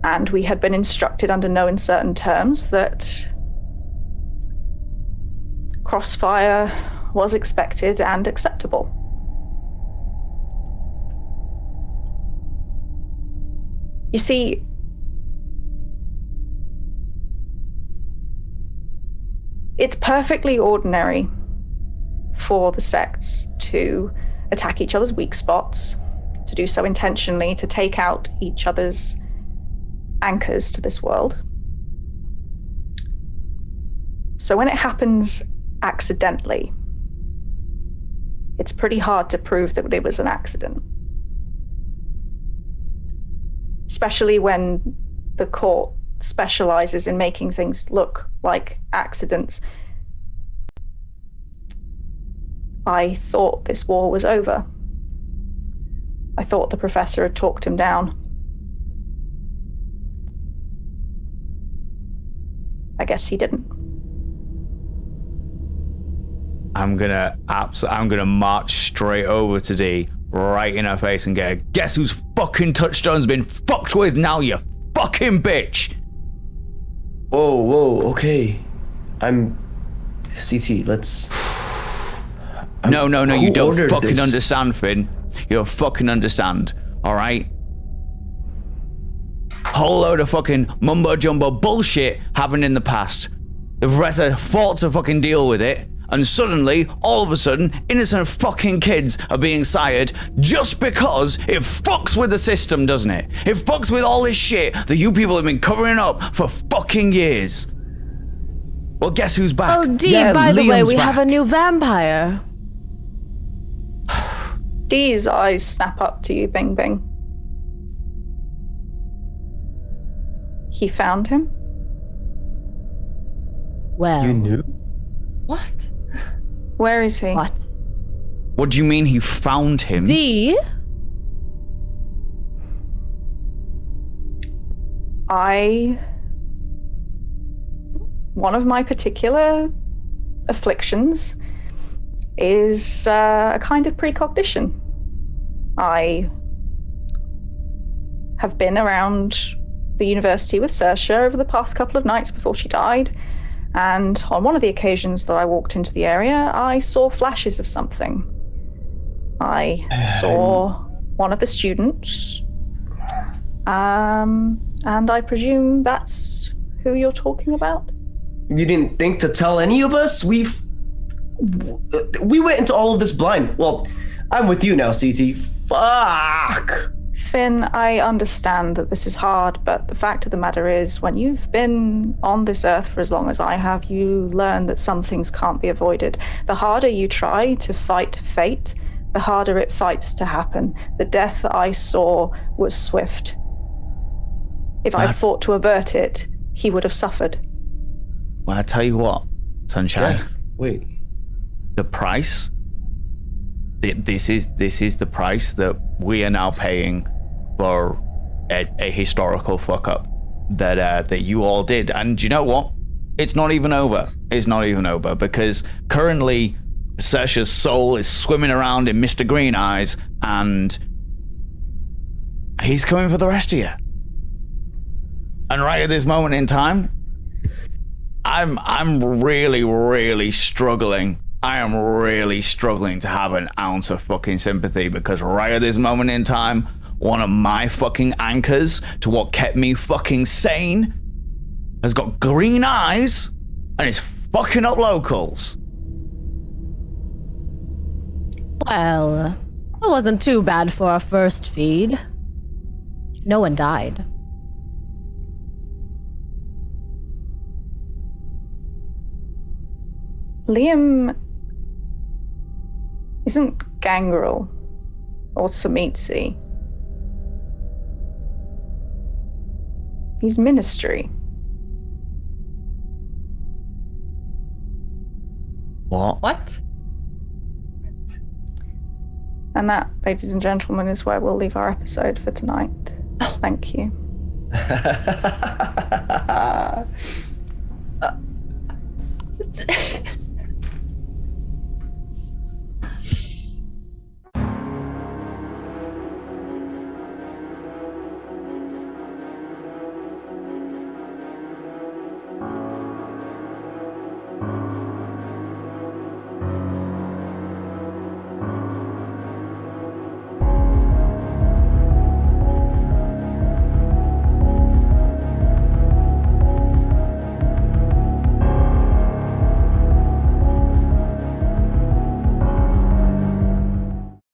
and we had been instructed under no uncertain terms that crossfire was expected and acceptable. You see, it's perfectly ordinary for the sects to attack each other's weak spots, to do so intentionally, to take out each other's anchors to this world. So when it happens accidentally, it's pretty hard to prove that it was an accident. Especially when the court specializes in making things look like accidents. I thought this war was over. I thought the professor had talked him down. I guess he didn't. I'm gonna march straight over to Dee, right in her face, and get a guess whose fucking touchstone's been fucked with now, you fucking bitch! Whoa, okay. CT, let's... No, you don't fucking understand, Finn. You don't fucking understand, alright? Whole load of fucking mumbo-jumbo bullshit happened in the past. The professor fought to fucking deal with it, and suddenly, all of a sudden, innocent fucking kids are being sired just because it fucks with the system, doesn't it? It fucks with all this shit that you people have been covering up for fucking years. Well, guess who's back? Oh, Dee, Yeah, by the way, Liam's we have a back. new vampire. Dee's eyes snap up to you, Bing Bing. He found him? Well, You knew? What? Where is he? what? What do you mean he found him? Dee? One of my particular afflictions is a kind of precognition. I have been around the university with Saoirse over the past couple of nights before she died, and on one of the occasions that I walked into the area, I saw flashes of something. I saw one of the students, and I presume that's who you're talking about? You didn't think to tell any of us? We went into all of this blind. Well, I'm with you now, CT. Fuck. Finn, I understand that this is hard, but the fact of the matter is, when you've been on this earth for as long as I have, you learn that some things can't be avoided. The harder you try to fight fate, the harder it fights to happen. The death that I saw was swift. If I fought to avert it, he would have suffered. Well, I tell you what, Sunshine. Death. Wait. The price. This is the price that we are now paying for a historical fuck up that you all did. And you know what? It's not even over. It's not even over, because currently Saoirse's soul is swimming around in Mr. Green Eyes, and he's coming for the rest of you. And right at this moment in time, I'm really, really struggling. I am really struggling to have an ounce of fucking sympathy, because right at this moment in time, one of my fucking anchors to what kept me fucking sane has got green eyes and is fucking up locals. Well, it wasn't too bad for our first feed. No one died. Liam isn't Gangrel or Samitsi. He's Ministry. What? What? And that, ladies and gentlemen, is where we'll leave our episode for tonight. Thank you.